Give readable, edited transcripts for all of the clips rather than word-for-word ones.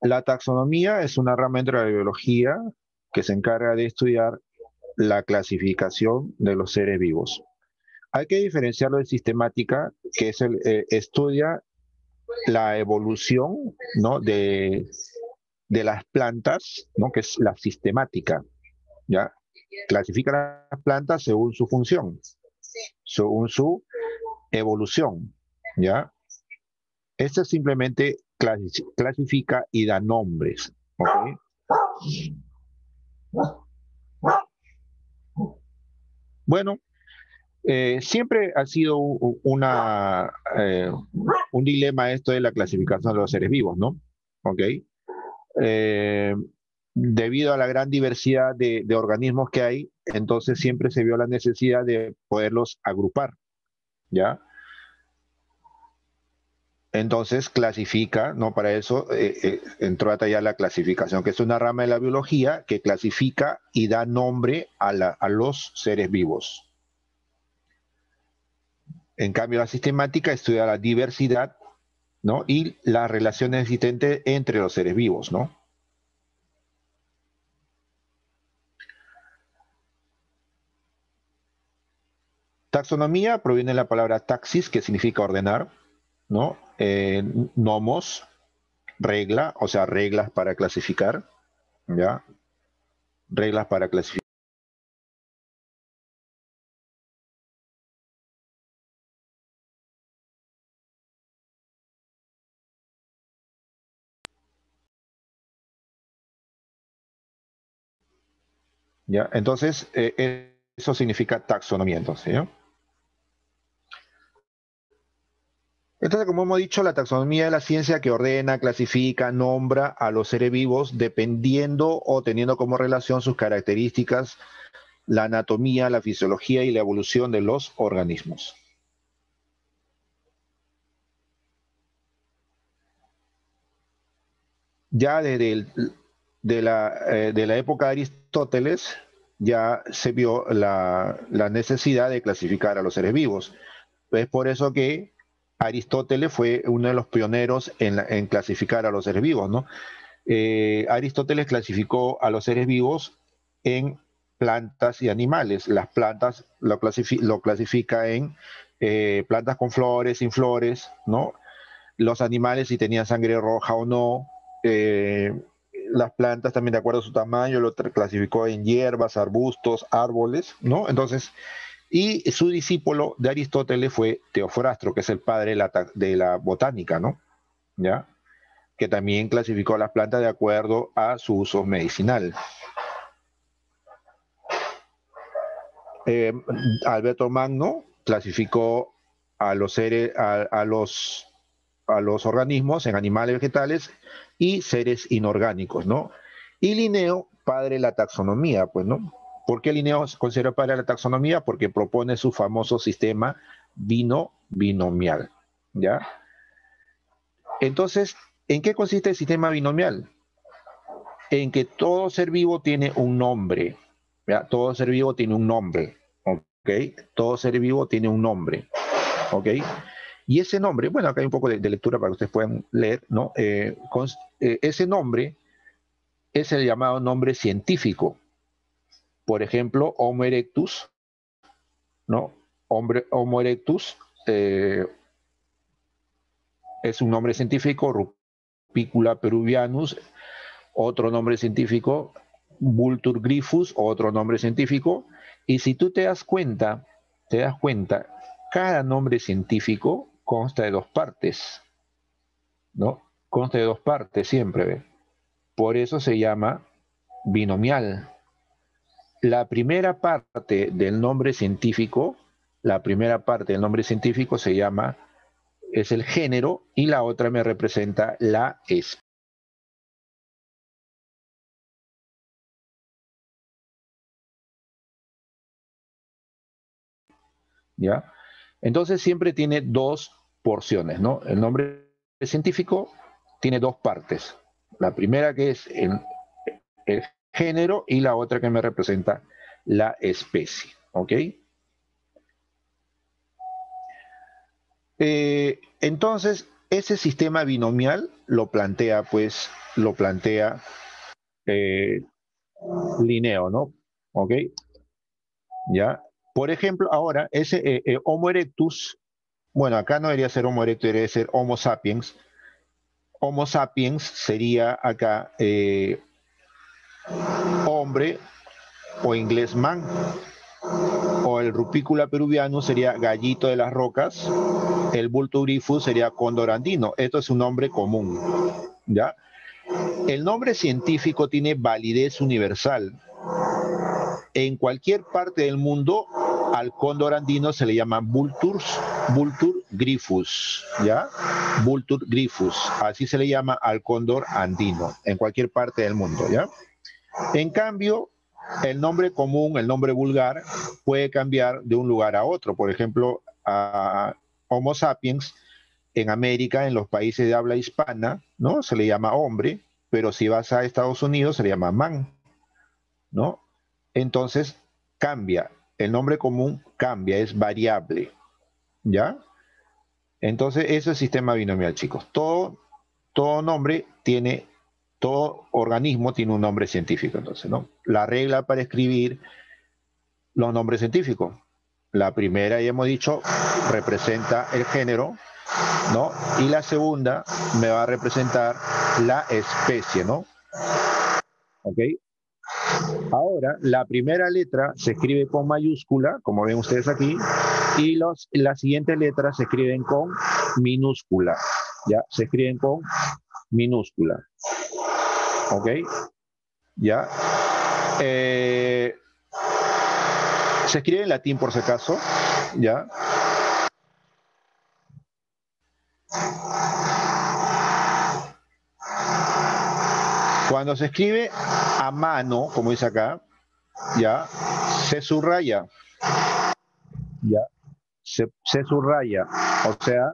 La taxonomía es una rama dentro de la biología que se encarga de estudiar la clasificación de los seres vivos. Hay que diferenciarlo de sistemática, que es estudia la evolución, ¿no? de las plantas, ¿no? Que es la sistemática, ¿ya? Clasifica las plantas según su función, según su evolución, ¿ya? Este simplemente clasifica y da nombres, ¿ok? Bueno, siempre ha sido un dilema esto de la clasificación de los seres vivos, ¿no? ¿Ok? Eh, Debido a la gran diversidad de organismos que hay, entonces siempre se vio la necesidad de poderlos agrupar, ¿ya? Entonces clasifica, ¿no? Para eso entró hasta ya la clasificación, que es una rama de la biología que clasifica y da nombre a los seres vivos. En cambio, la sistemática estudia la diversidad, ¿no? Y las relaciones existentes entre los seres vivos, ¿no? Taxonomía proviene de la palabra taxis, que significa ordenar, ¿no? Nomos, regla, o sea, reglas para clasificar, ¿ya? Reglas para clasificar. ¿Ya? Entonces, eso significa taxonomía, entonces, ¿ya? Entonces, como hemos dicho, la taxonomía es la ciencia que ordena, clasifica, nombra a los seres vivos dependiendo o teniendo como relación sus características, la anatomía, la fisiología y la evolución de los organismos. Ya de la época de Aristóteles ya se vio la necesidad de clasificar a los seres vivos. Es por eso que Aristóteles fue uno de los pioneros en clasificar a los seres vivos, ¿no? Aristóteles clasificó a los seres vivos en plantas y animales. Las plantas lo clasifica en plantas con flores, sin flores, ¿no? Los animales si tenían sangre roja o no. Eh, las plantas también de acuerdo a su tamaño lo clasificó en hierbas, arbustos, árboles, ¿no? Entonces, y su discípulo de Aristóteles fue Teofrastro, que es el padre de la botánica, ¿no? ¿Ya? Que también clasificó las plantas de acuerdo a su uso medicinal. Eh, Alberto Magno clasificó a los seres, a los organismos en animales, vegetales y seres inorgánicos, ¿no? Y Linneo, padre de la taxonomía, pues, ¿no? ¿Por qué Linneo se considera padre de la taxonomía? Porque propone su famoso sistema binomial, ¿ya? Entonces, ¿en qué consiste el sistema binomial? En que todo ser vivo tiene un nombre, ¿ya? Todo ser vivo tiene un nombre, ¿ok? Todo ser vivo tiene un nombre, ¿ok? Y ese nombre, bueno, acá hay un poco de lectura para que ustedes puedan leer, ¿no? Ese nombre es el llamado nombre científico. Por ejemplo, Homo erectus, ¿no? Homo erectus es un nombre científico, Rupicula peruvianus, otro nombre científico, Vultur gryphus, otro nombre científico. Y si tú te das cuenta, cada nombre científico consta de dos partes, ¿no? Consta de dos partes siempre, ¿ve? Por eso se llama binomial. La primera parte del nombre científico, la primera parte del nombre científico se llama, es el género y la otra me representa la especie. ¿Ya? Entonces siempre tiene dos porciones, ¿no? El nombre científico tiene dos partes. La primera que es el género y la otra que me representa la especie, ¿ok? Entonces, ese sistema binomial lo plantea, pues, eh, Linneo, ¿no? ¿Ok? ¿Ya? Por ejemplo, ahora, ese Homo erectus, bueno, acá no debería ser Homo erectus, debería ser Homo sapiens. Homo sapiens sería acá hombre o inglés man, o el Rupícula peruviano sería gallito de las rocas, el Vulturifus sería cóndor andino. Esto es un nombre común, ¿ya? El nombre científico tiene validez universal. En cualquier parte del mundo, al cóndor andino se le llama Vultur grifus, ¿ya? Vultur grifus, así se le llama al cóndor andino, en cualquier parte del mundo, ¿ya? En cambio, el nombre común, el nombre vulgar, puede cambiar de un lugar a otro. Por ejemplo, a Homo sapiens, en América, en los países de habla hispana, ¿no? Se le llama hombre, pero si vas a Estados Unidos se le llama man, ¿no? Entonces, cambia. El nombre común cambia, es variable, ¿ya? Entonces, eso es sistema binomial, chicos. Todo nombre tiene, todo organismo tiene un nombre científico, entonces, ¿no? La regla para escribir los nombres científicos. La primera, ya hemos dicho, representa el género, ¿no? Y la segunda me va a representar la especie, ¿no? ¿Ok? Ahora, la primera letra se escribe con mayúscula, como ven ustedes aquí, y las siguientes letras se escriben con minúscula, ¿ya? Se escriben con minúscula, ¿ok? ¿Ya? Se escribe en latín por si acaso, ¿ya? Cuando se escribe a mano, como dice acá, ¿ya? Se subraya, ¿ya? Se subraya, o sea,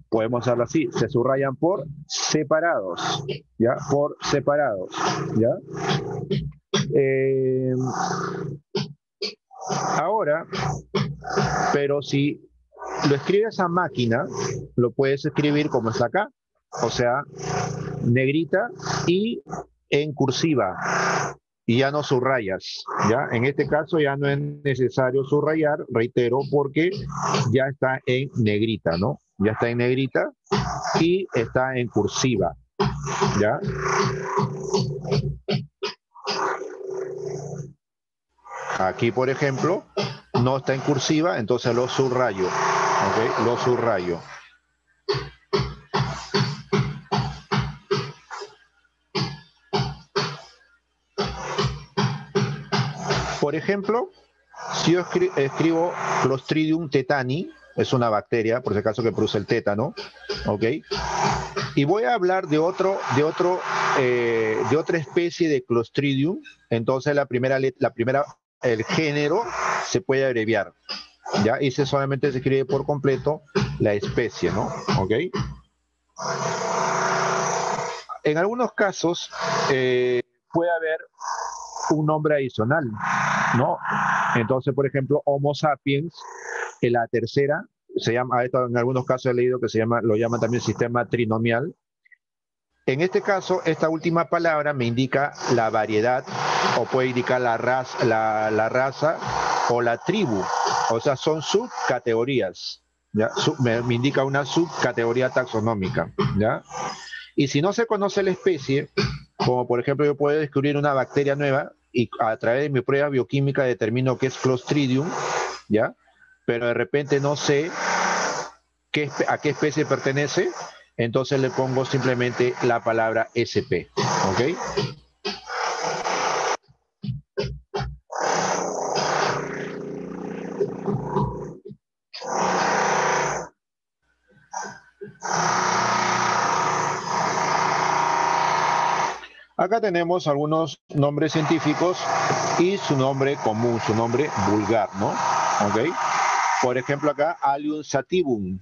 podemos hacerlo así, se subrayan por separados, ¿ya? Por separados, ¿ya? Eh, ahora, pero si lo escribes a máquina, lo puedes escribir como está acá, o sea, negrita y en cursiva, y ya no subrayas, ¿ya? En este caso ya no es necesario subrayar, reitero, porque ya está en negrita, ¿no? Ya está en negrita y está en cursiva, ¿ya? Aquí, por ejemplo, no está en cursiva, entonces lo subrayo, ¿ok? Lo subrayo. Por ejemplo, si yo escribo Clostridium tetani, es una bacteria, por si acaso que produce el tétano, ¿ok? Y voy a hablar de otra especie de Clostridium, entonces el género se puede abreviar, ¿ya? Y solamente se escribe por completo la especie, ¿no? ¿Ok? En algunos casos puede haber un nombre adicional, ¿no? Entonces, por ejemplo, Homo sapiens, en la tercera, se llama, en algunos casos he leído que lo llaman también sistema trinomial. En este caso, esta última palabra me indica la variedad o puede indicar la raza o la tribu. O sea, son subcategorías. ¿Ya? Me indica una subcategoría taxonómica. ¿Ya? Y si no se conoce la especie, como por ejemplo yo puedo descubrir una bacteria nueva y a través de mi prueba bioquímica determino que es Clostridium, ¿ya? Pero de repente no sé a qué especie pertenece, entonces le pongo simplemente la palabra SP, ¿ok? Acá tenemos algunos nombres científicos y su nombre común, su nombre vulgar, ¿no? ¿Ok? Por ejemplo acá, Allium sativum.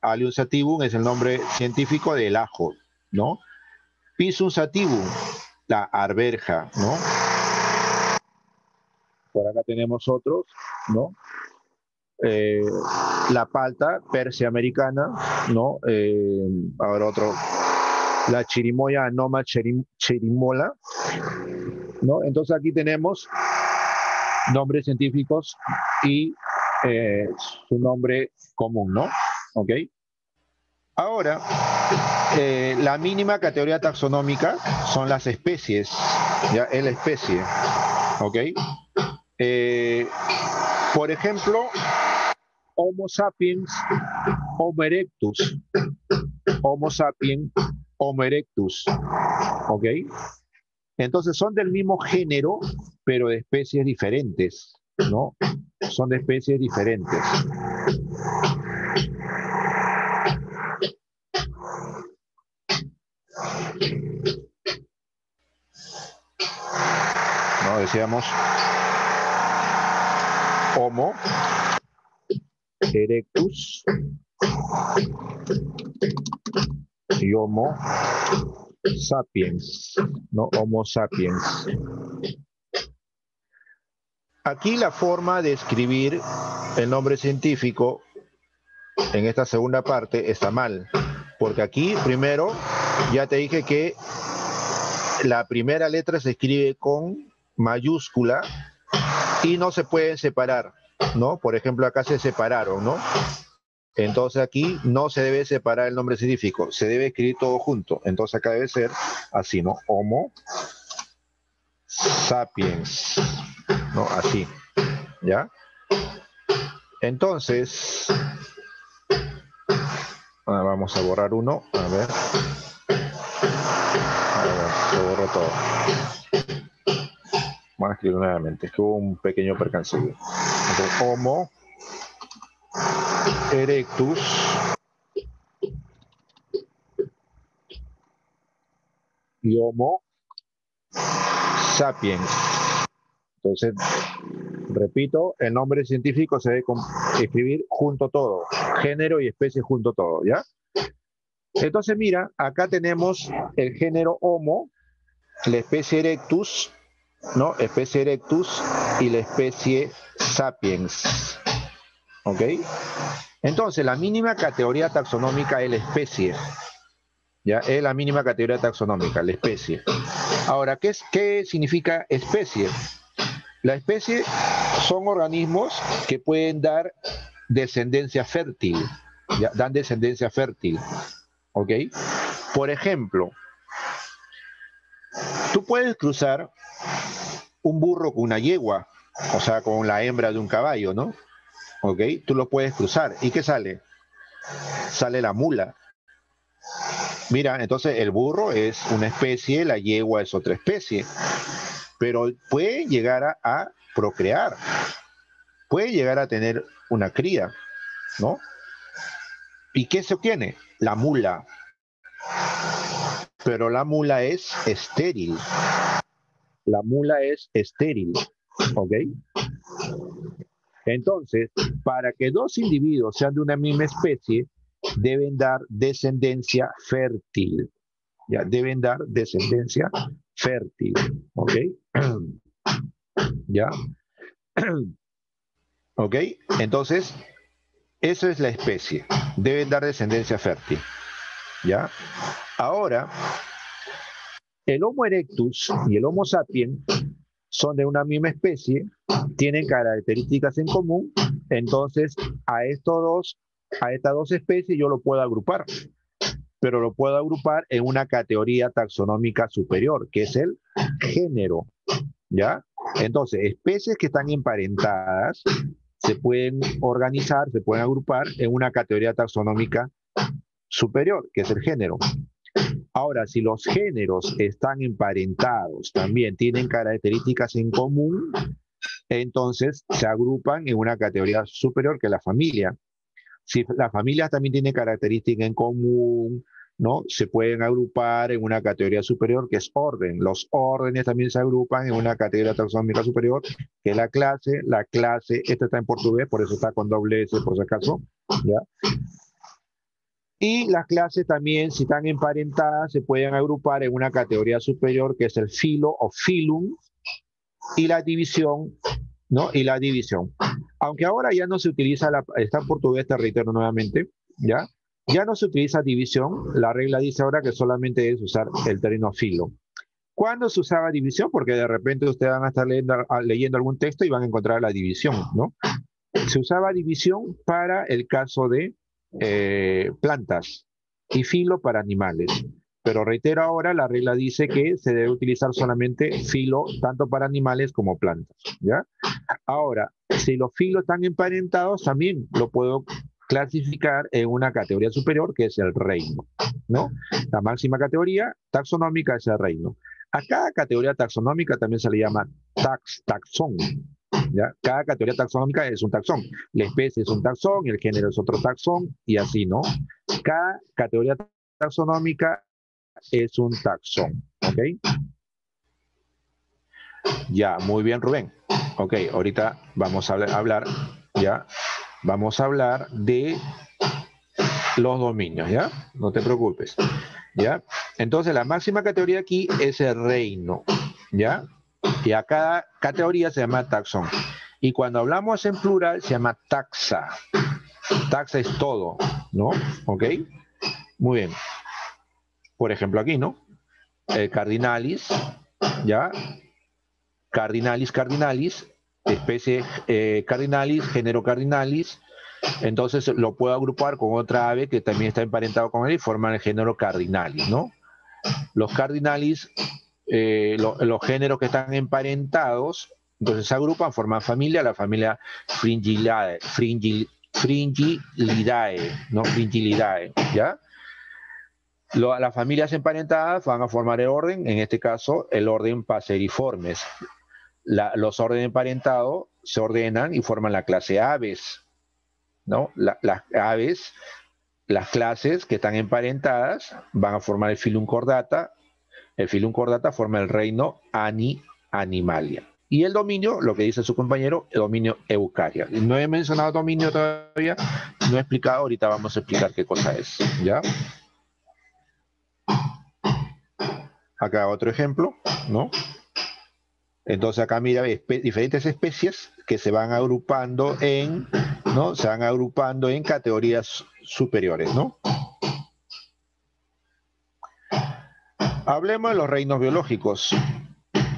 Allium sativum es el nombre científico del ajo, ¿no? Pisum sativum, la arberja, ¿no? Por acá tenemos otros, ¿no? eh, la palta persia americana, ¿no? Ahora otro, la chirimoya anoma chirimola, ¿no? Entonces aquí tenemos nombres científicos y su nombre común, ¿no? ¿Ok? Ahora, la mínima categoría taxonómica son las especies, ¿ya? Es la especie, ¿ok? Por ejemplo, Homo sapiens, Homo erectus, Homo sapiens, Homo erectus, ¿ok? Entonces son del mismo género, pero de especies diferentes, ¿no? Son de especies diferentes. ¿No? Decíamos Homo erectus y Homo sapiens, ¿no? Homo sapiens. Aquí la forma de escribir el nombre científico en esta segunda parte está mal, porque aquí primero ya te dije que la primera letra se escribe con mayúscula y no se pueden separar, ¿no? Por ejemplo, acá se separaron, ¿no? Entonces aquí no se debe separar el nombre científico, se debe escribir todo junto. Entonces acá debe ser así, ¿no? Homo sapiens, ¿no? Así, ¿ya? Entonces, vamos a borrar uno, a ver, se borró todo. Vamos a escribir nuevamente, es que hubo un pequeño percance. Entonces, Homo erectus y Homo sapiens. Entonces, repito, el nombre científico se debe escribir junto todo, género y especie junto todo, ¿ya? Entonces, mira, acá tenemos el género Homo, la especie Erectus, ¿no? Especie Erectus y la especie Sapiens, ¿ok? Entonces, la mínima categoría taxonómica es la especie, ¿ya? Es la mínima categoría taxonómica, la especie. Ahora, ¿qué significa especie? La especie son organismos que pueden dar descendencia fértil, ¿ya? Dan descendencia fértil, ¿ok? Por ejemplo, tú puedes cruzar un burro con una yegua, o sea, con la hembra de un caballo, ¿no? ¿Ok? Tú lo puedes cruzar. ¿Y qué sale? Sale la mula. Mira, entonces el burro es una especie, la yegua es otra especie, pero puede llegar a procrear, puede llegar a tener una cría, ¿no? ¿Y qué se obtiene? La mula. Pero la mula es estéril. La mula es estéril, ¿ok? Entonces, para que dos individuos sean de una misma especie, deben dar descendencia fértil. Ya, deben dar descendencia fértil, ¿ok? ¿Ya? ¿Ok? Entonces, eso es la especie. Deben dar descendencia fértil, ¿ya? Ahora, el Homo erectus y el Homo sapiens son de una misma especie, tienen características en común, entonces a estas dos especies yo lo puedo agrupar, pero lo puedo agrupar en una categoría taxonómica superior, que es el género, ¿ya? Entonces, especies que están emparentadas se pueden organizar, se pueden agrupar en una categoría taxonómica superior, que es el género. Ahora, si los géneros están emparentados, también tienen características en común, entonces se agrupan en una categoría superior que es la familia. Si las familias también tienen características en común, ¿no? Se pueden agrupar en una categoría superior que es orden. Los órdenes también se agrupan en una categoría taxonómica superior que es la clase. La clase, esta está en portugués, por eso está con doble S por si acaso, ¿ya? Y las clases también, si están emparentadas, se pueden agrupar en una categoría superior que es el filo o filum y la división, ¿no? Y la división. Aunque ahora ya no se utiliza, está en portugués, te reitero nuevamente, ¿ya? Ya no se utiliza división, la regla dice ahora que solamente es usar el término filo. ¿Cuándo se usaba división? Porque de repente ustedes van a estar leyendo algún texto y van a encontrar la división, ¿no? Se usaba división para el caso de plantas y filo para animales. Pero reitero ahora, la regla dice que se debe utilizar solamente filo tanto para animales como plantas, ¿ya? Ahora, si los filos están emparentados, también lo puedo clasificar en una categoría superior, que es el reino, ¿no? La máxima categoría taxonómica es el reino. A cada categoría taxonómica también se le llama taxón, ¿ya? Cada categoría taxonómica es un taxón. La especie es un taxón, el género es otro taxón, y así, ¿no? Cada categoría taxonómica es un taxón, ¿ok? Ya, muy bien, Rubén. Ok, ahorita vamos a hablar, ya, vamos a hablar de los dominios, ¿ya? No te preocupes, ¿ya? Entonces, la máxima categoría aquí es el reino, ¿ya? Y a cada categoría se llama taxón. Y cuando hablamos en plural se llama taxa. Taxa es todo, ¿no? ¿Ok? Muy bien. Por ejemplo, aquí, ¿no? Cardinalis, ¿ya? Cardinalis, especie Cardinalis, género Cardinalis. Entonces lo puedo agrupar con otra ave que también está emparentado con él y forman el género Cardinalis, ¿no? Los Cardinalis, los géneros que están emparentados, entonces se agrupan, forman familia, la familia Fringillidae, ¿no? Fringillidae, ¿ya? Las familias emparentadas van a formar el orden, en este caso el orden Passeriformes. Los órdenes emparentados se ordenan y forman la clase aves, ¿no? Las aves, las clases que están emparentadas van a formar el filum cordata. El filum cordata forma el reino Animalia. Y el dominio, lo que dice su compañero, el dominio Eucaria. No he mencionado dominio todavía, no he explicado, ahorita vamos a explicar qué cosa es, ¿ya? Acá otro ejemplo, ¿no? Entonces acá mira diferentes especies que se van agrupando en, ¿no? Se van agrupando en categorías superiores, ¿no? Hablemos de los reinos biológicos.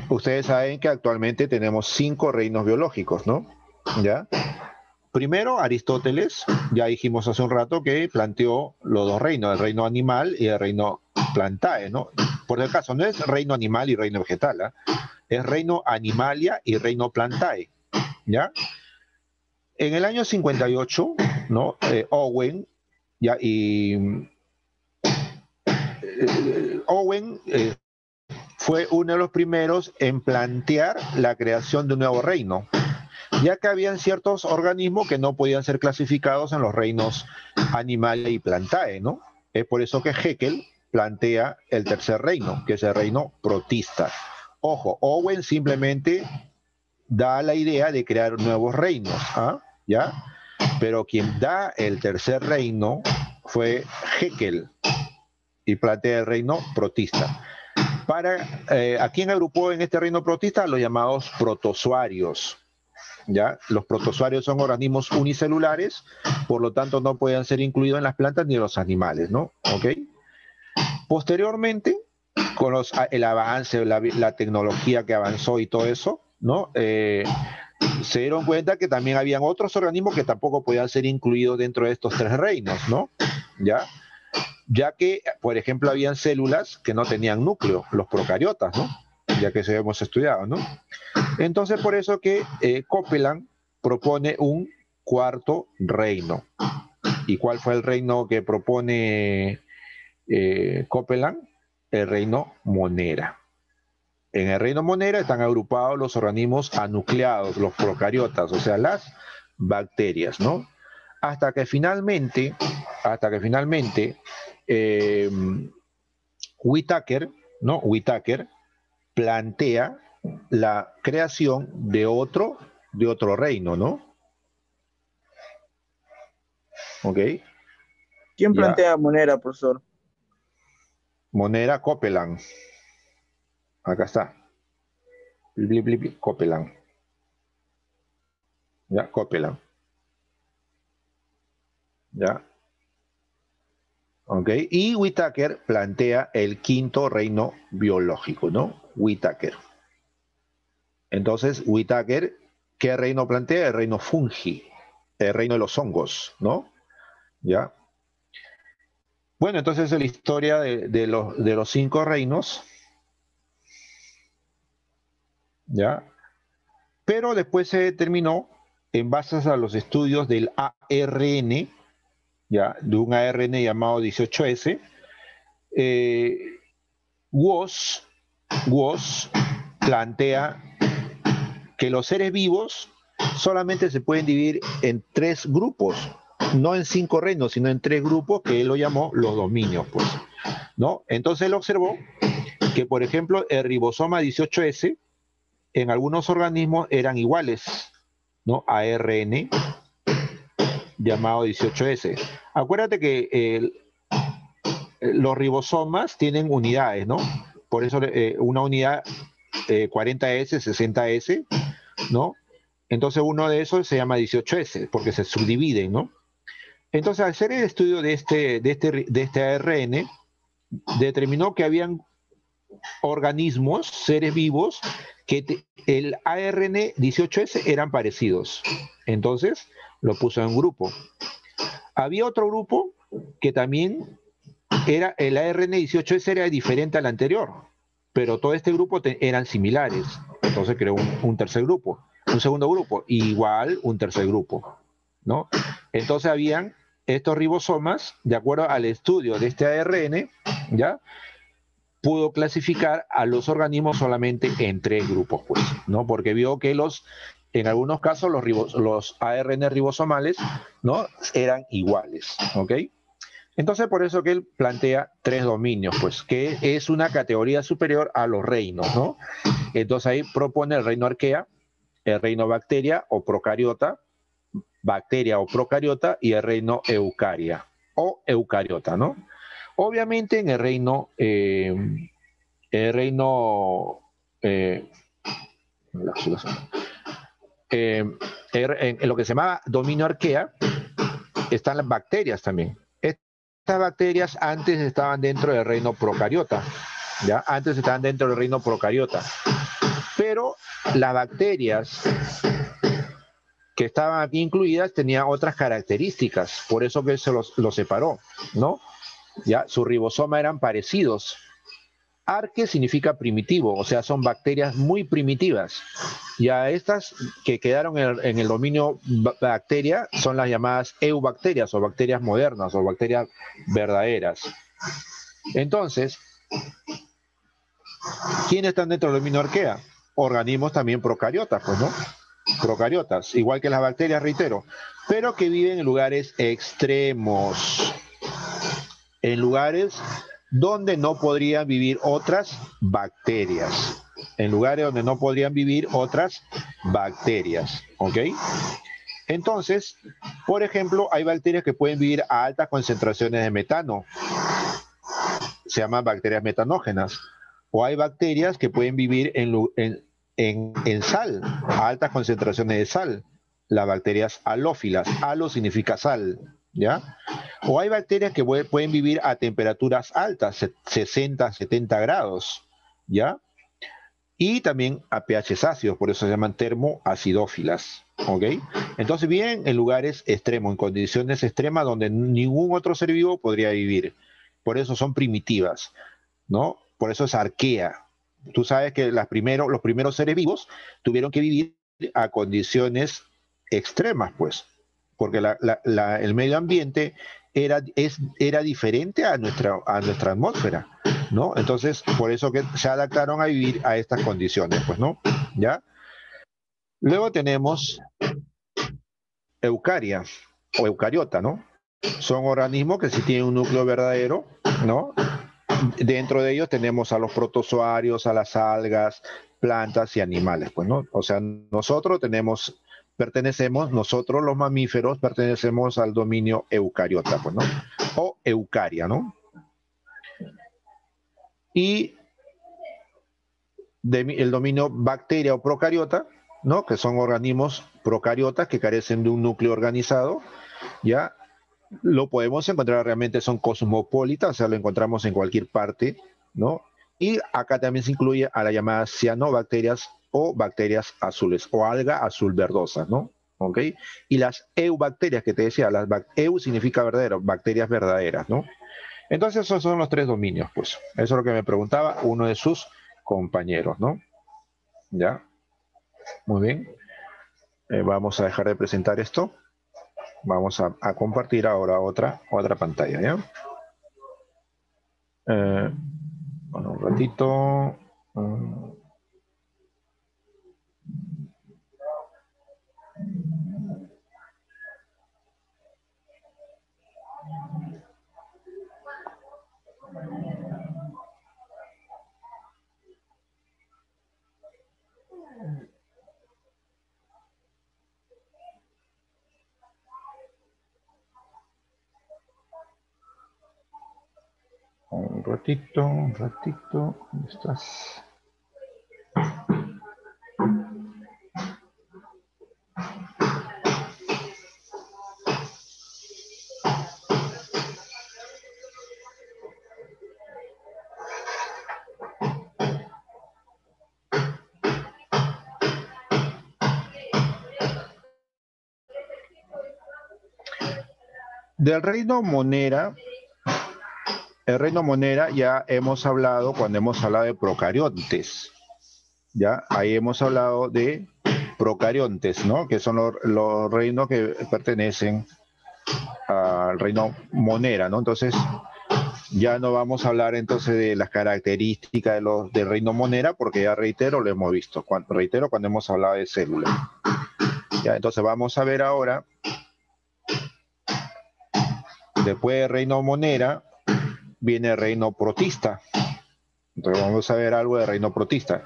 Ustedes saben que actualmente tenemos 5 reinos biológicos, ¿no? ¿Ya? Primero, Aristóteles, ya dijimos hace un rato que planteó los dos reinos, el reino animal y el reino plantae, ¿no? Por el caso, no es reino animal y reino vegetal, ¿eh? Es reino animalia y reino plantae, ¿ya? En el año 58, ¿no? Owen, ya, y Owen fue uno de los primeros en plantear la creación de un nuevo reino, ya que habían ciertos organismos que no podían ser clasificados en los reinos animal y plantae, ¿no? Es por eso que Haeckel plantea el tercer reino, que es el reino protista. Ojo, Owen simplemente da la idea de crear nuevos reinos, ¿ah? ¿Ya? Pero quien da el tercer reino fue Haeckel y plantea el reino protista. ¿A quién agrupó en este reino protista? Los llamados protozoarios. ¿Ya? Los protozoarios son organismos unicelulares, por lo tanto no pueden ser incluidos en las plantas ni en los animales, ¿no? ¿Ok? Posteriormente, con el avance, la tecnología que avanzó y todo eso, ¿no? Se dieron cuenta que también habían otros organismos que tampoco podían ser incluidos dentro de estos tres reinos, ¿no? ¿Ya? Ya que, por ejemplo, habían células que no tenían núcleo, los procariotas, ¿no? Ya que eso hemos estudiado, ¿no? Entonces, por eso que Copeland propone un cuarto reino. ¿Y cuál fue el reino que propone Copeland? El reino Monera. En el reino Monera están agrupados los organismos anucleados, los procariotas, o sea, las bacterias, ¿no? Hasta que finalmente eh, Whittaker, ¿no? Whittaker plantea la creación de otro reino, ¿no? ¿Ok? ¿Quién Ya, plantea Monera, profesor? Monera Copeland. Acá está. Copeland. Ya, cópiala. Ya. Ok. Y Whittaker plantea el quinto reino biológico, ¿no? Whittaker. Entonces, Whittaker, ¿qué reino plantea? El reino fungi, el reino de los hongos, ¿no? ¿Ya? Bueno, entonces es la historia de los cinco reinos, ¿ya? Pero después se determinó, en base a los estudios del ARN, ¿ya? De un ARN llamado 18S, Woz plantea que los seres vivos solamente se pueden dividir en tres grupos, no en cinco reinos, sino en tres grupos que él lo llamó los dominios, pues, ¿no? Entonces él observó que, por ejemplo, el ribosoma 18S en algunos organismos eran iguales, ¿no? A ARN llamado 18S. Acuérdate que los ribosomas tienen unidades, ¿no? Por eso una unidad 40S, 60S, ¿no? Entonces uno de esos se llama 18S, porque se subdividen, ¿no? Entonces, al hacer el estudio de este ARN, determinó que habían organismos, seres vivos, que el ARN 18S eran parecidos. Entonces, lo puso en grupo. Había otro grupo que también era, el ARN 18S era diferente al anterior, pero todo este grupo eran similares. Entonces creó un tercer grupo, un segundo grupo, igual un tercer grupo, ¿no? Entonces habían estos ribosomas, de acuerdo al estudio de este ARN, ¿ya? Pudo clasificar a los organismos solamente en tres grupos, pues, ¿no? Porque vio que en algunos casos los ARN ribosomales, ¿no? Eran iguales, ¿ok? Entonces, por eso que él plantea tres dominios, pues, que es una categoría superior a los reinos, ¿no? Entonces ahí propone el reino arquea, el reino bacteria o procariota y el reino eucariota, ¿no? Obviamente en el reino en lo que se llama dominio arquea están las bacterias también. Estas bacterias antes estaban dentro del reino procariota, ¿ya? Antes estaban dentro del reino procariota. Pero las bacterias que estaban aquí incluidas tenían otras características, por eso que se los separó, ¿no? Ya, su ribosoma eran parecidos. Arque significa primitivo, o sea, son bacterias muy primitivas. Y a estas que quedaron en el dominio bacteria son las llamadas eubacterias o bacterias modernas o bacterias verdaderas. Entonces, ¿quiénes están dentro del dominio arquea? Organismos también procariotas, pues, ¿no? Procariotas, igual que las bacterias, reitero, pero que viven en lugares extremos, en lugares donde no podrían vivir otras bacterias, en lugares donde no podrían vivir otras bacterias, ¿ok? Entonces, por ejemplo, hay bacterias que pueden vivir a altas concentraciones de metano, se llaman bacterias metanógenas, o hay bacterias que pueden vivir en sal, a altas concentraciones de sal, las bacterias halófilas, halo significa sal, ¿ya? O hay bacterias que pueden vivir a temperaturas altas, 60, 70 grados, ¿ya? Y también a pHs ácidos, por eso se llaman termoacidófilas, ¿ok? Entonces viven en lugares extremos, en condiciones extremas donde ningún otro ser vivo podría vivir. Por eso son primitivas, ¿no? Por eso es arquea. Tú sabes que los primeros seres vivos tuvieron que vivir a condiciones extremas, pues, porque el medio ambiente era diferente a nuestra atmósfera, ¿no? Entonces, por eso que se adaptaron a vivir a estas condiciones, pues, ¿no? ¿Ya? Luego tenemos eucaria o eucariota, ¿no? Son organismos que sí tienen un núcleo verdadero, ¿no? Dentro de ellos tenemos a los protozoarios, a las algas, plantas y animales, pues, ¿no? O sea, nosotros los mamíferos pertenecemos al dominio eucariota, pues, ¿no? O eucaria, ¿no? Y el dominio bacteria o procariota ¿no? Que son organismos procariotas que carecen de un núcleo organizado, ¿ya? Lo podemos encontrar, realmente son cosmopolitas, o sea, lo encontramos en cualquier parte, ¿no? Y acá también se incluye a las llamadas cianobacterias o bacterias azules o alga azul verdosa, ¿no? ¿Ok? Y las eubacterias que te decía, eu significa verdadero, bacterias verdaderas, ¿no? Entonces esos son los tres dominios, pues. Eso es lo que me preguntaba uno de sus compañeros, ¿no? ¿Ya? Muy bien. Vamos a dejar de presentar esto. Vamos a compartir ahora otra pantalla, ¿ya? Bueno, un ratito. Un ratito, un ratito. ¿Dónde estás? Del reino Monera, el reino Monera ya hemos hablado cuando hemos hablado de procariontes. Ya, ahí hemos hablado de procariontes, ¿no? Que son los reinos que pertenecen al reino Monera, ¿no? Entonces, ya no vamos a hablar entonces de las características del reino Monera, porque ya reitero, lo hemos visto. Reitero cuando hemos hablado de células. Ya, entonces vamos a ver ahora, después del reino Monera, viene el reino protista. Entonces vamos a ver algo del reino protista.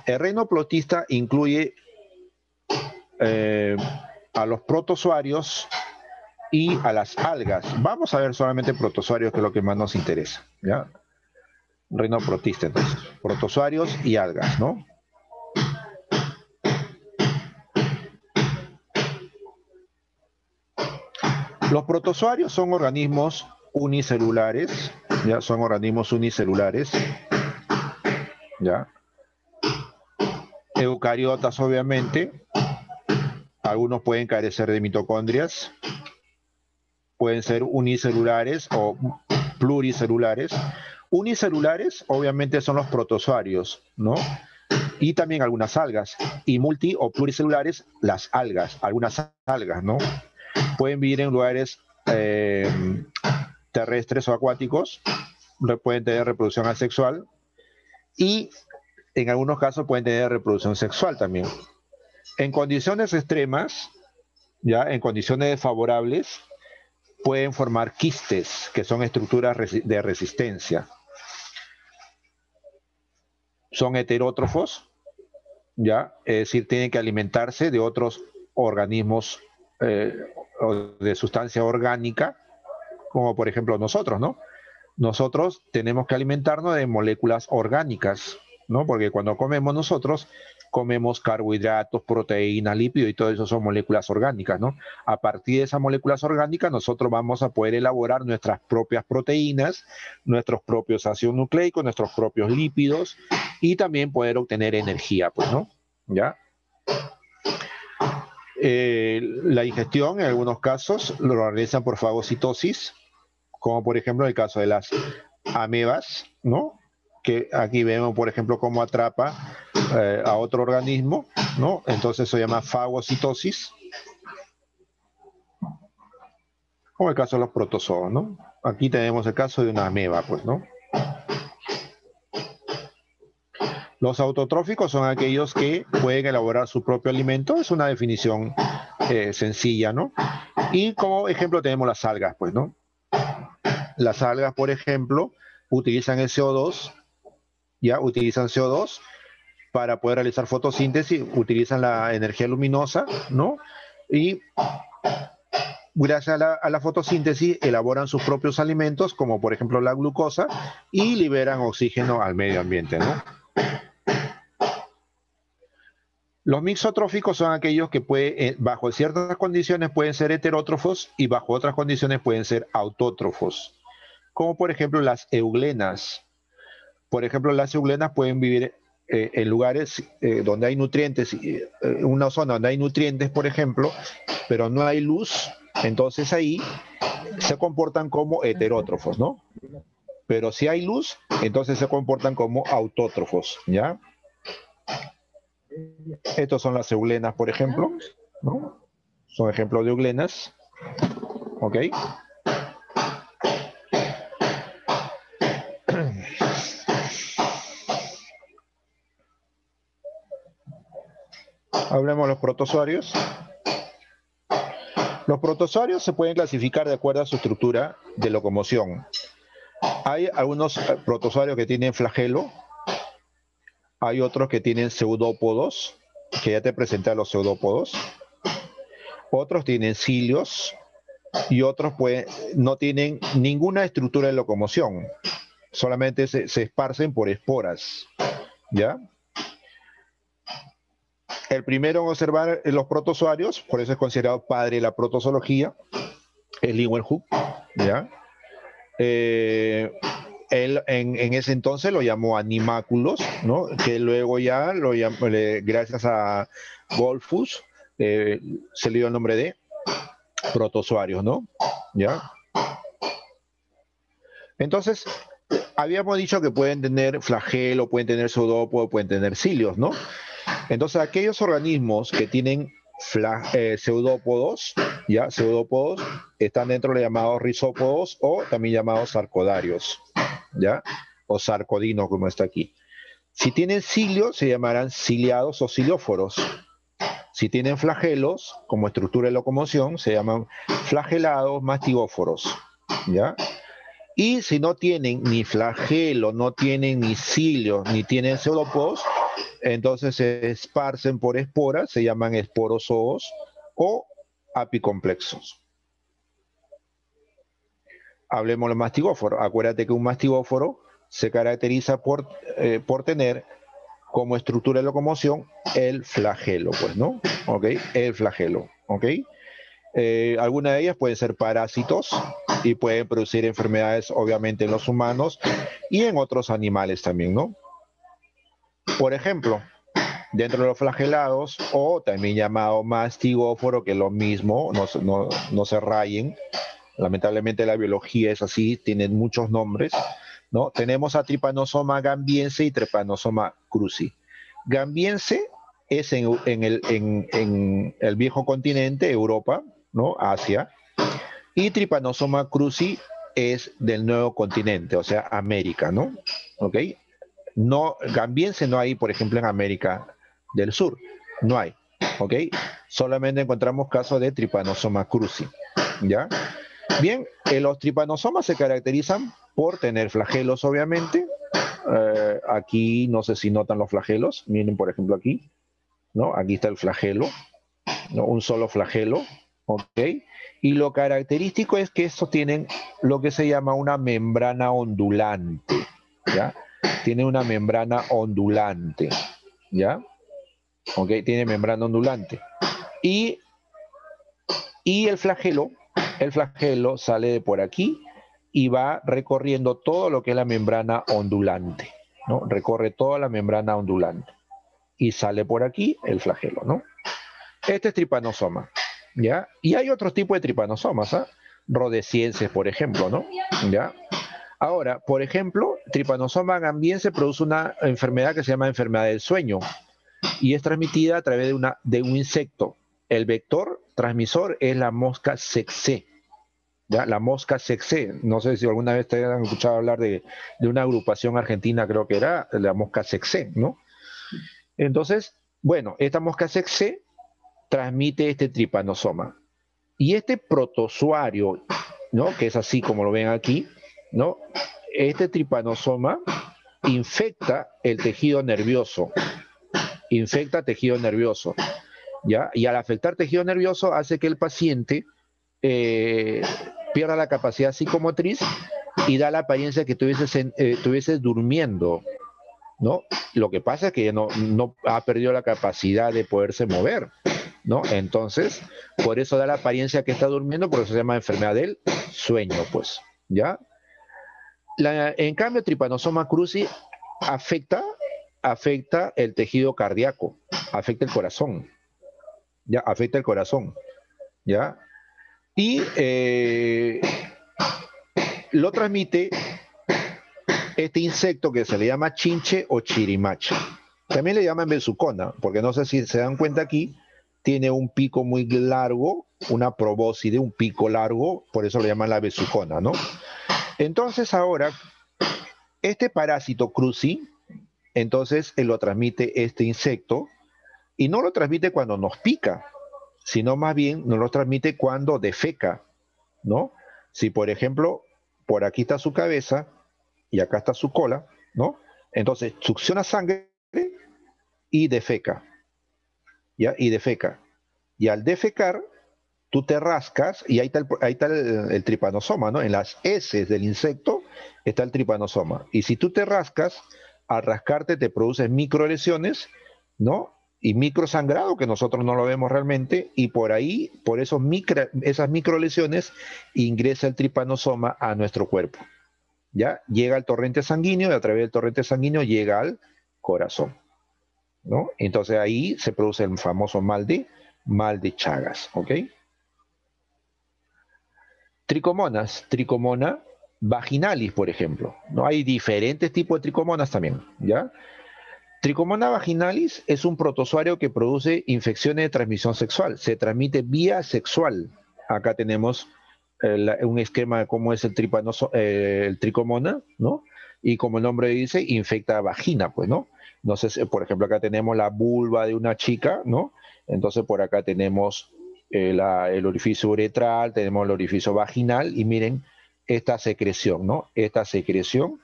El reino protista incluye a los protozoarios y a las algas. Vamos a ver solamente protozoarios, que es lo que más nos interesa, ¿ya? Reino protista, entonces. Protozoarios y algas, ¿no? Los protozoarios son organismos unicelulares, ¿ya? Son organismos unicelulares, ¿ya? Eucariotas, obviamente. Algunos pueden carecer de mitocondrias. Pueden ser unicelulares o pluricelulares. Unicelulares, obviamente, son los protozoarios, ¿no? Y también algunas algas. Y multi o pluricelulares, las algas, algunas algas, ¿no? Pueden vivir en lugares terrestres o acuáticos, pueden tener reproducción asexual y en algunos casos pueden tener reproducción sexual también. En condiciones extremas, ya en condiciones desfavorables, pueden formar quistes, que son estructuras de resistencia. Son heterótrofos, ya, es decir, tienen que alimentarse de otros organismos de sustancia orgánica, como por ejemplo nosotros, ¿no? Nosotros tenemos que alimentarnos de moléculas orgánicas, ¿no? Porque cuando comemos nosotros, comemos carbohidratos, proteínas, lípidos y todo eso son moléculas orgánicas, ¿no? A partir de esas moléculas orgánicas, nosotros vamos a poder elaborar nuestras propias proteínas, nuestros propios ácidos nucleicos, nuestros propios lípidos y también poder obtener energía, pues, ¿no? ¿Ya? La ingestión, en algunos casos, lo realizan por fagocitosis, como por ejemplo en el caso de las amebas, ¿no? Que aquí vemos, por ejemplo, cómo atrapa a otro organismo, ¿no? Entonces se llama fagocitosis, como el caso de los protozoos, ¿no? Aquí tenemos el caso de una ameba, pues, ¿no? Los autotróficos son aquellos que pueden elaborar su propio alimento, es una definición sencilla, ¿no? Y como ejemplo tenemos las algas, pues, ¿no? Las algas, por ejemplo, utilizan el CO2, ya utilizan CO2 para poder realizar fotosíntesis, utilizan la energía luminosa, ¿no? Y gracias a la fotosíntesis elaboran sus propios alimentos, como por ejemplo la glucosa, y liberan oxígeno al medio ambiente, ¿no? Los mixotróficos son aquellos que bajo ciertas condiciones pueden ser heterótrofos y bajo otras condiciones pueden ser autótrofos, como por ejemplo las euglenas. Por ejemplo, las euglenas pueden vivir en lugares donde hay nutrientes, una zona donde hay nutrientes, por ejemplo, pero no hay luz, entonces ahí se comportan como heterótrofos, ¿no? Pero si hay luz, entonces se comportan como autótrofos, ¿ya? Estos son las euglenas, por ejemplo, ¿no? Son ejemplos de euglenas, ¿ok? Hablemos de los protozoarios. Los protozoarios se pueden clasificar de acuerdo a su estructura de locomoción. Hay algunos protozoarios que tienen flagelo, hay otros que tienen pseudópodos, que ya te presenté a los pseudópodos, otros tienen cilios y otros no tienen ninguna estructura de locomoción, solamente se esparcen por esporas, ¿ya? El primero en observar los protozoarios, por eso es considerado padre de la protozoología, es Leeuwenhoek, ¿ya? Él en ese entonces lo llamó animáculos, ¿no? Que luego ya gracias a Goldfuss se le dio el nombre de protozoarios, ¿no? ¿Ya? Entonces, habíamos dicho que pueden tener flagelo, pueden tener pseudópodo, pueden tener cilios, ¿no? Entonces, aquellos organismos que tienen pseudópodos, ¿ya? Pseudópodos están dentro de los llamados rizópodos o también llamados sarcodarios, ¿ya? O sarcodinos, como está aquí. Si tienen cilios, se llamarán ciliados o cilióforos. Si tienen flagelos, como estructura de locomoción, se llaman flagelados mastigóforos, ¿ya? Y si no tienen ni flagelo, no tienen ni cilios, ni tienen pseudópodos, entonces se esparcen por esporas, se llaman esporozoos o apicomplexos. Hablemos de los mastigóforos. Acuérdate que un mastigóforo se caracteriza por tener como estructura de locomoción el flagelo, pues, ¿no? ¿Ok? El flagelo, ¿ok? Algunas de ellas pueden ser parásitos y pueden producir enfermedades, obviamente, en los humanos y en otros animales también, ¿no? Por ejemplo, dentro de los flagelados, o también llamado mastigóforo, que es lo mismo, no se rayen. Lamentablemente la biología es así, tienen muchos nombres, ¿no? Tenemos a Trypanosoma gambiense y Trypanosoma cruzi. Gambiense es en el viejo continente, Europa, ¿no? Asia, y Trypanosoma cruzi es del nuevo continente, o sea, América, ¿no? ¿Ok? No, gambiense no hay, por ejemplo, en América del Sur, no hay, ¿ok? Solamente encontramos casos de Trypanosoma cruzi, ¿ya? Bien, los tripanosomas se caracterizan por tener flagelos, obviamente. Aquí no sé si notan los flagelos. Miren, por ejemplo, aquí, ¿no? Aquí está el flagelo, ¿no? Un solo flagelo, ¿ok? Y lo característico es que estos tienen lo que se llama una membrana ondulante, ¿ya? Tiene una membrana ondulante, ¿ya? ¿Ok? Tiene membrana ondulante. Y el flagelo sale de por aquí y va recorriendo todo lo que es la membrana ondulante, ¿no? Recorre toda la membrana ondulante y sale por aquí el flagelo, ¿no? Este es tripanosoma, ¿ya? Y hay otros tipos de tripanosomas, ¿ah? Rhodesienses, por ejemplo, ¿no? ¿Ya? Ahora, por ejemplo, Trypanosoma gambiense produce una enfermedad que se llama enfermedad del sueño y es transmitida a través de un insecto. El vector transmisor es la mosca tsetse. ¿Ya? La mosca tsetse. No sé si alguna vez te han escuchado hablar de una agrupación argentina, creo que era la mosca tsetse, ¿no? Entonces, bueno, esta mosca tsetse transmite este tripanosoma. Y este protozoario, ¿no? Que es así como lo ven aquí, ¿no? Este tripanosoma infecta el tejido nervioso. Infecta tejido nervioso. ¿Ya? Y al afectar tejido nervioso hace que el paciente pierda la capacidad psicomotriz y da la apariencia que estuvieses durmiendo, ¿no? Lo que pasa es que no ha perdido la capacidad de poderse mover, ¿no? Entonces, por eso da la apariencia que está durmiendo, por eso se llama enfermedad del sueño, pues, ¿ya? En cambio, Trypanosoma cruzi afecta el tejido cardíaco, afecta el corazón, ¿ya? Afecta el corazón, ¿ya? Y lo transmite este insecto que se le llama chinche o chirimacha. También le llaman besucona, porque no sé si se dan cuenta aquí, tiene un pico muy largo, una probóscide, un pico largo, por eso le llaman la besucona, ¿no? Entonces ahora, este parásito cruzi, entonces él lo transmite este insecto, y no lo transmite cuando nos pica, sino más bien nos lo transmite cuando defeca, ¿no? Si por ejemplo, por aquí está su cabeza y acá está su cola, ¿no? Entonces succiona sangre y defeca, ¿ya? Y defeca. Y al defecar, tú te rascas y ahí está el tripanosoma, ¿no? En las heces del insecto está el tripanosoma. Y si tú te rascas, al rascarte te produces microlesiones, ¿no? Y microsangrado, que nosotros no lo vemos realmente, y por ahí, por esas microlesiones, ingresa el tripanosoma a nuestro cuerpo. ¿Ya? Llega al torrente sanguíneo y a través del torrente sanguíneo llega al corazón, ¿no? Entonces ahí se produce el famoso mal de Chagas, ¿ok? Tricomona vaginalis, por ejemplo, ¿no? Hay diferentes tipos de tricomonas también, ¿ya? Tricomona vaginalis es un protozoario que produce infecciones de transmisión sexual, se transmite vía sexual. Acá tenemos un esquema de cómo es el tricomona, ¿no? Y como el nombre dice, infecta vagina, pues, ¿no? No sé, por ejemplo, acá tenemos la vulva de una chica, ¿no? Entonces por acá tenemos el orificio uretral, tenemos el orificio vaginal y miren esta secreción, ¿no? Esta secreción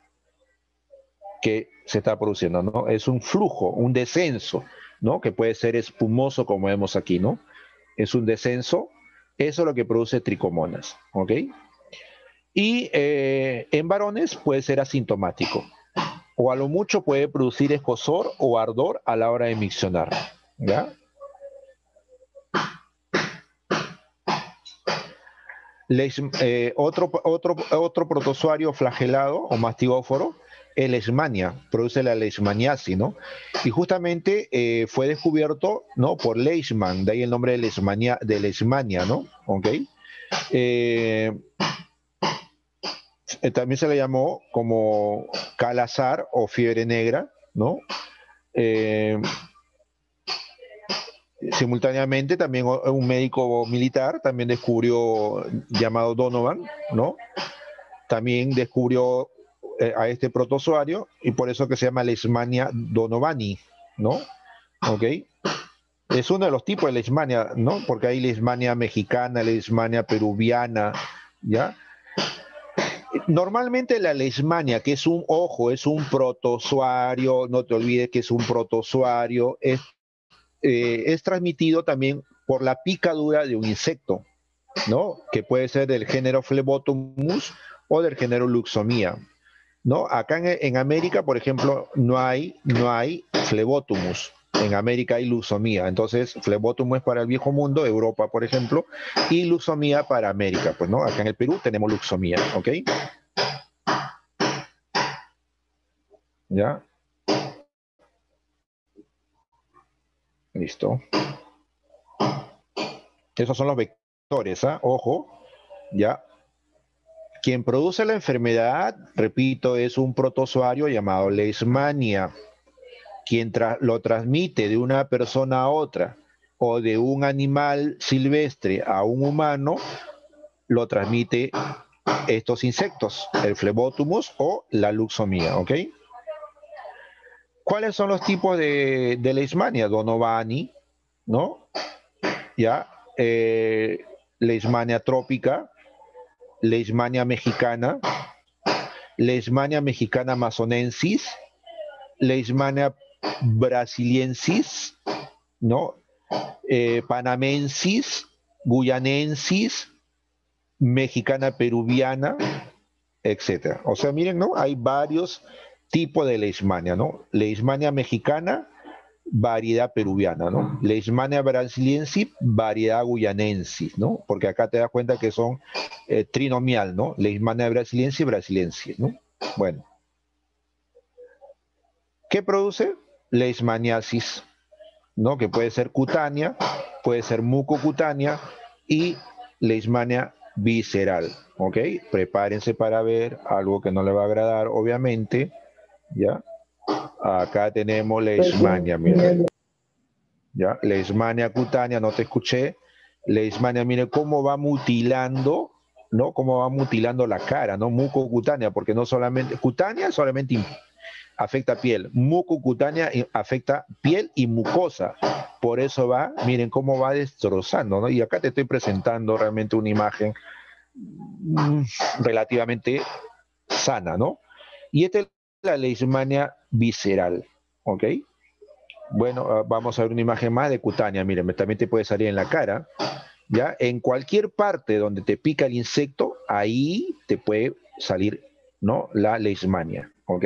que se está produciendo, ¿no? Es un flujo, un descenso, ¿no? Que puede ser espumoso como vemos aquí, ¿no? Es un descenso, eso es lo que produce tricomonas, ¿ok? Y en varones puede ser asintomático, o a lo mucho puede producir escozor o ardor a la hora de miccionar, ¿ya? Otro protozoario flagelado o mastigóforo es leishmania, produce la leishmaniasis, ¿no? Y justamente fue descubierto, ¿no? Por Leishman, de ahí el nombre de leishmania, ¿no? ¿Ok? Eh, También se le llamó como calazar o fiebre negra, ¿no? Eh, Simultáneamente también un médico militar también descubrió, llamado Donovan, ¿no? También descubrió a este protozoario y por eso que se llama Leishmania donovani, ¿no? ¿Ok? Es uno de los tipos de Leishmania, ¿no? Porque hay Leishmania mexicana, Leishmania peruviana, ¿ya? Normalmente la leishmania, que es un protozoario, no te olvides que es un protozoario, es transmitido también por la picadura de un insecto, ¿no? Que puede ser del género Phlebotomus o del género Luxomia, ¿no? Acá en América, por ejemplo, no hay Phlebotomus. En América hay Luxomia. Entonces, Phlebotomus es para el viejo mundo, Europa, por ejemplo, y Luxomia para América, pues, ¿no? Acá en el Perú tenemos Luxomia, ¿ok? ¿Ya? Listo. Esos son los vectores, ¿ah? Ojo, ¿ya? Quien produce la enfermedad, repito, es un protozoario llamado Leishmania. Quien lo transmite de una persona a otra o de un animal silvestre a un humano, lo transmite estos insectos, el Phlebotomus o la Luxomia, ¿ok? ¿Cuáles son los tipos de Leishmania? Donovani, ¿no? Ya, Leishmania trópica, Leishmania mexicana amazonensis, Leishmania brasiliensis, ¿no? Panamensis, guyanensis, mexicana peruviana, etcétera. O sea, miren, ¿no? Hay varios tipo de leishmania, ¿no? Leishmania mexicana, variedad peruviana, ¿no? Leishmania brasiliensis, variedad guyanensis, ¿no? Porque acá te das cuenta que son trinomial, ¿no? Leishmania brasiliensis, ¿no? Bueno, ¿qué produce? Leishmaniasis, ¿no? Que puede ser cutánea, puede ser mucocutánea y leishmania visceral, ¿ok? Prepárense para ver algo que no le va a agradar, obviamente, ¿ya? Acá tenemos leishmania, miren, ¿ya? Leishmania cutánea, no te escuché. Leishmania, mire cómo va mutilando, ¿no? Cómo va mutilando la cara, ¿no? Mucocutánea, porque no solamente, cutánea solamente afecta piel, mucocutánea afecta piel y mucosa. Por eso va, miren cómo va destrozando, ¿no? Y acá te estoy presentando realmente una imagen relativamente sana, ¿no? Y esta es la leishmania visceral, ¿ok? Bueno, vamos a ver una imagen más de cutánea, miren, también te puede salir en la cara, ¿ya? En cualquier parte donde te pica el insecto, ahí te puede salir, ¿no? La leishmania, ¿ok?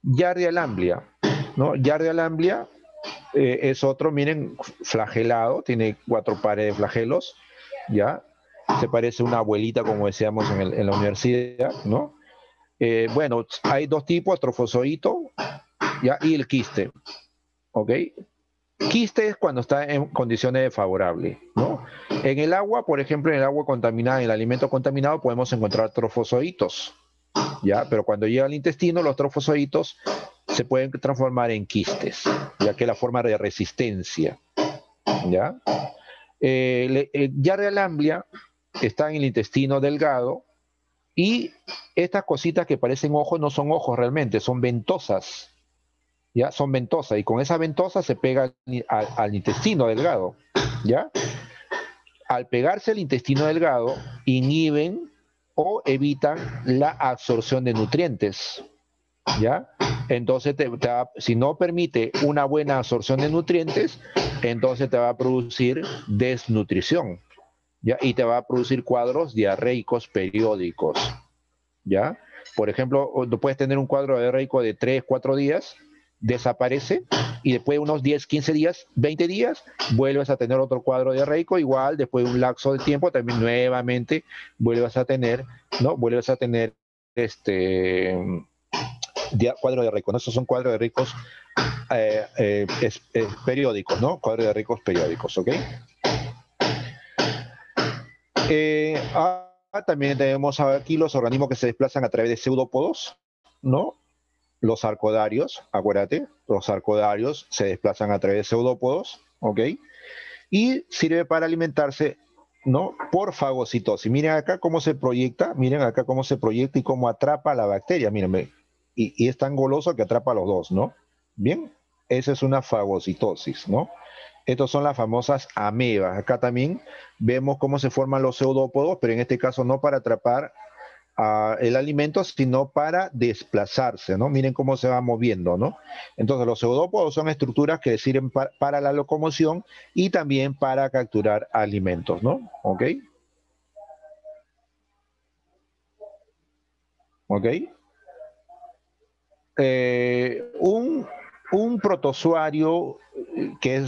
Giardia lamblia, ¿no? Giardia lamblia es otro, miren, flagelado, tiene 4 pares de flagelos, ¿ya? Se parece a una abuelita, como decíamos en la universidad, ¿no? Bueno, hay 2 tipos, trofozoito, ¿ya? Y el quiste, ¿ok? Quiste es cuando está en condiciones favorables, ¿no? En el agua, por ejemplo, en el agua contaminada, en el alimento contaminado, podemos encontrar trofozoitos, ¿ya? Pero cuando llega al intestino, los trofozoitos se pueden transformar en quistes, ya que es la forma de resistencia, ¿ya? Giardia lamblia está en el intestino delgado y estas cositas que parecen ojos no son ojos realmente, son ventosas, ¿ya? Son ventosas y con esa ventosa se pega al intestino delgado, ¿ya? Al pegarse al intestino delgado, inhiben o evitan la absorción de nutrientes, ¿ya? Entonces, si no permite una buena absorción de nutrientes, entonces te va a producir desnutrición, ¿ya? Y te va a producir cuadros diarreicos periódicos, ¿ya? Por ejemplo, puedes tener un cuadro diarreico de 3, 4 días, desaparece y después de unos 10, 15 días, 20 días, vuelves a tener otro cuadro diarreico, igual después de un lapso de tiempo también nuevamente vuelves a tener, ¿no? Vuelves a tener cuadro diarreico, ¿no? Estos son cuadros diarreicos periódicos, ¿no? Cuadros diarreicos periódicos, ¿ok? También tenemos aquí los organismos que se desplazan a través de pseudópodos, ¿no? Los arcodarios, acuérdate, los arcodarios se desplazan a través de pseudópodos, ¿ok? Y sirve para alimentarse, ¿no? Por fagocitosis. Miren acá cómo se proyecta, miren acá cómo se proyecta y cómo atrapa a la bacteria, miren, y es tan goloso que atrapa a los dos, ¿no? Bien, esa es una fagocitosis, ¿no? Estas son las famosas amebas. Acá también vemos cómo se forman los pseudópodos, pero en este caso no para atrapar el alimento, sino para desplazarse, ¿no? Miren cómo se va moviendo, ¿no? Entonces los pseudópodos son estructuras que sirven para la locomoción y también para capturar alimentos, ¿no? ¿Ok? ¿Ok? Un protozoario que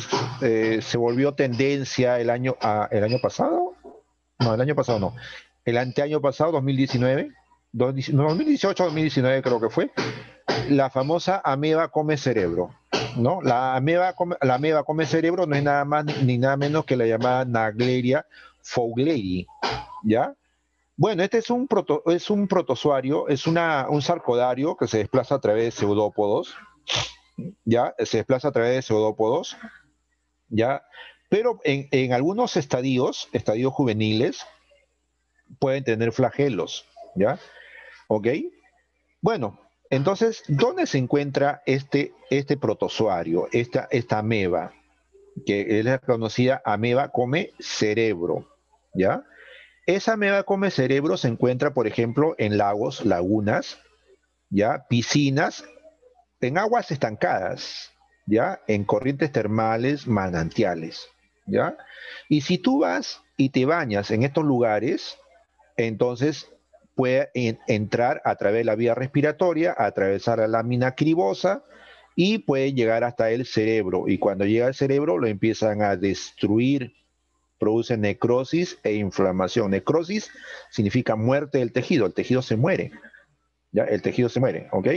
se volvió tendencia el año pasado, no, el año pasado no, el anteaño pasado, 2019, 2018-2019 creo que fue, la famosa ameba come cerebro, ¿no? La ameba come cerebro no es nada más ni nada menos que la llamada Naegleria fowleri, ¿ya? Bueno, este es un protozoario, es un sarcodario que se desplaza a través de pseudópodos, ¿ya? Se desplaza a través de pseudópodos, ¿ya? Pero en algunos estadios juveniles, pueden tener flagelos, ¿ya? ¿Ok? Bueno, entonces, ¿dónde se encuentra este protozoario, esta ameba, que es la conocida ameba come cerebro, ¿ya? Esa ameba come cerebro se encuentra, por ejemplo, en lagos, lagunas, ¿ya? Piscinas, en aguas estancadas, ¿ya? En corrientes termales, manantiales, ¿ya? Y si tú vas y te bañas en estos lugares, entonces puede entrar a través de la vía respiratoria, atravesar la lámina cribosa y puede llegar hasta el cerebro. Y cuando llega al cerebro lo empiezan a destruir, produce necrosis e inflamación. Necrosis significa muerte del tejido, el tejido se muere, ¿ya? El tejido se muere, ¿ok?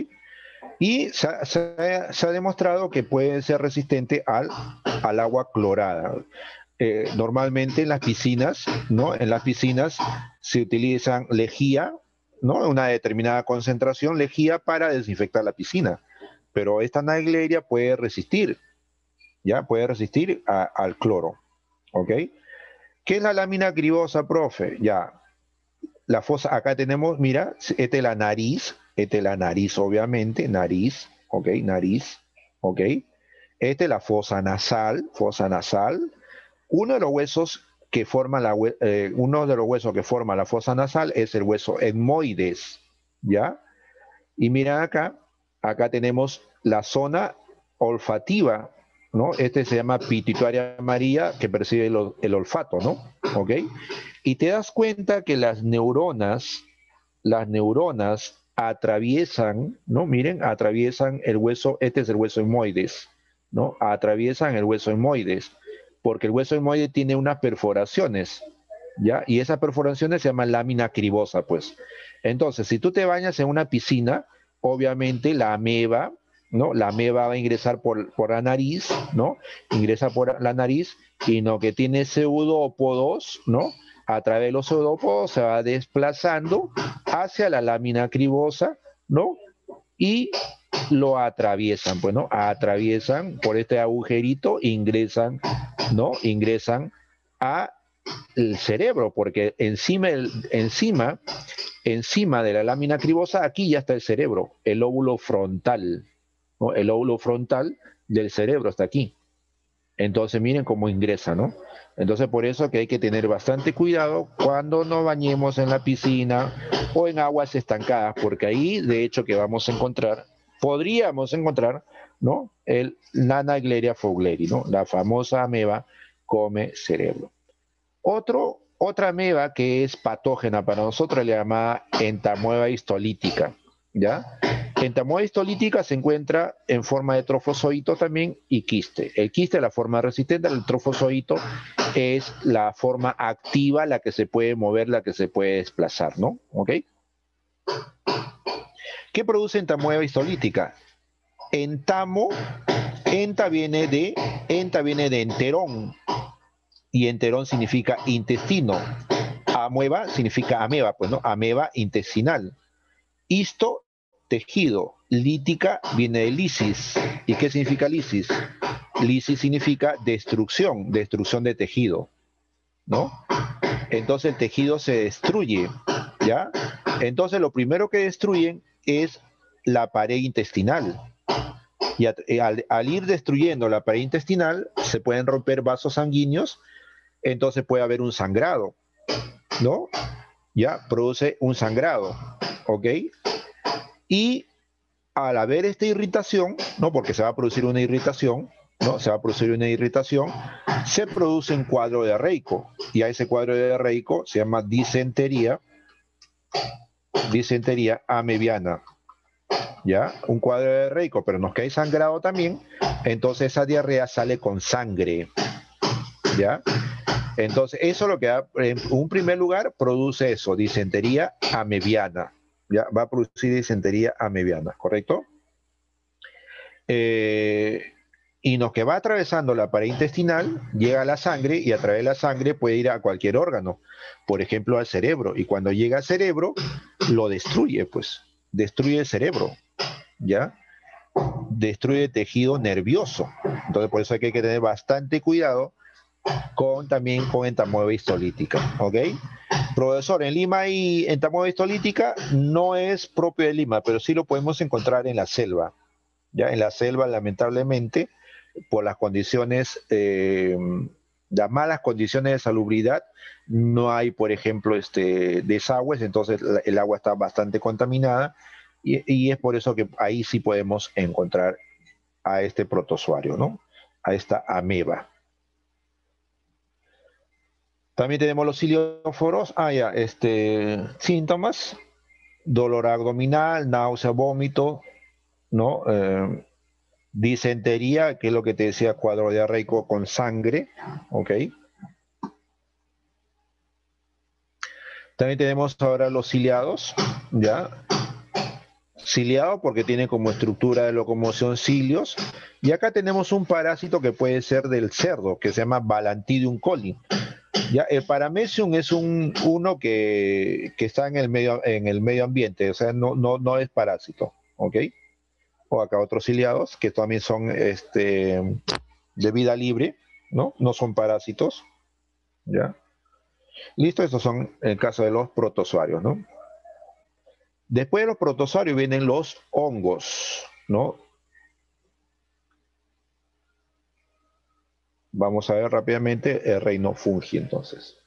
Y se ha demostrado que puede ser resistente al agua clorada. Normalmente en las piscinas, ¿no? En las piscinas se utilizan lejía, ¿no? Una determinada concentración lejía para desinfectar la piscina. Pero esta Naegleria puede resistir, ¿ya? Puede resistir al cloro, ¿ok? ¿Qué es la lámina cribosa, profe? Ya, la fosa, acá tenemos, mira, esta es la nariz, obviamente, nariz, ¿ok? Nariz, ¿ok? Esta es la fosa nasal, fosa nasal. Uno de los huesos que forma uno de los huesos que forma la fosa nasal es el hueso etmoides, ¿ya? Y mira acá tenemos la zona olfativa, ¿no? Este se llama pituitaria amarilla que percibe el olfato, ¿no? ¿Ok? Y te das cuenta que las neuronas atraviesan, ¿no? Miren, atraviesan el hueso, este es el hueso etmoides, ¿no? Atraviesan el hueso etmoides, porque el hueso etmoides tiene unas perforaciones, ¿ya? Y esas perforaciones se llaman lámina cribosa, pues. Entonces, si tú te bañas en una piscina, obviamente la ameba, ¿no? La ameba va a ingresar por la nariz, ¿no? Ingresa por la nariz y lo que tiene pseudópodos, ¿no? A través de los pseudópodos se va desplazando hacia la lámina cribosa, ¿no? Y lo atraviesan, pues, ¿no? Atraviesan por este agujerito, ingresan, ¿no? Ingresan a el cerebro, porque encima de la lámina cribosa, aquí ya está el cerebro, el lóbulo frontal, ¿no? El lóbulo frontal del cerebro está aquí. Entonces miren cómo ingresa, ¿no? Entonces por eso que hay que tener bastante cuidado cuando nos bañemos en la piscina o en aguas estancadas, porque ahí de hecho que podríamos encontrar, ¿no? El Naegleria fowleri, ¿no? La famosa ameba come cerebro. Otra ameba que es patógena para nosotros le llama entamoeba histolítica, ¿ya? Entamoeba histolítica se encuentra en forma de trofozoito también y quiste. El quiste es la forma resistente, el trofozoito es la forma activa, la que se puede mover, la que se puede desplazar, ¿no? ¿Ok? ¿Qué produce entamoeba histolítica? Enta viene de enterón, y enterón significa intestino. Amueva significa ameba, pues, ¿no? Ameba intestinal. Histo, tejido. Lítica viene de lisis. ¿Y qué significa lisis? Lisis significa destrucción de tejido, ¿no? Entonces el tejido se destruye, ¿ya? Entonces lo primero que destruyen es la pared intestinal. Y al ir destruyendo la pared intestinal, se pueden romper vasos sanguíneos, entonces puede haber un sangrado, ¿no? Ya produce un sangrado, ¿ok? Y al haber esta irritación, ¿no? Porque se va a producir una irritación, ¿no? Se va a producir una irritación, se produce un cuadro diarreico, y a ese cuadro diarreico se llama disentería amebiana, ¿ya? Un cuadro diarreico, pero nos cae sangrado también, entonces esa diarrea sale con sangre, ¿ya? Entonces, eso es lo que da, en un primer lugar, produce eso, disentería amebiana. ¿Ya? Va a producir disentería amebiana, ¿correcto? Y lo que va atravesando la pared intestinal, llega a la sangre y a través de la sangre puede ir a cualquier órgano, por ejemplo al cerebro. Y cuando llega al cerebro, lo destruye, pues, destruye el cerebro, ¿ya? Destruye tejido nervioso. Entonces, por eso hay que tener bastante cuidado también con entamoeba histolítica, ¿ok? Profesor, en Lima hay entamoeba histolítica, no es propio de Lima, pero sí lo podemos encontrar en la selva. Ya en la selva, lamentablemente, por las condiciones, las malas condiciones de salubridad, no hay, por ejemplo, desagües, entonces el agua está bastante contaminada y es por eso que ahí sí podemos encontrar a este protozoario, ¿no? A esta ameba. También tenemos los cilióforos. Síntomas. dolor abdominal, náusea, vómito, ¿no? Disentería, que es lo que te decía, cuadro diarreico con sangre, ¿ok? También tenemos ahora los ciliados, ¿ya? Ciliado porque tiene como estructura de locomoción cilios. Y acá tenemos un parásito que puede ser del cerdo, que se llama Balantidium coli. Ya, el paramecium es uno que está en el medio ambiente, o sea, no es parásito, ¿ok? O acá otros ciliados que también son de vida libre, ¿no? No son parásitos, ¿ya? Listo, estos son el caso de los protozoarios, ¿no? Después de los protozoarios vienen los hongos, ¿no? Vamos a ver rápidamente el reino fungi, entonces.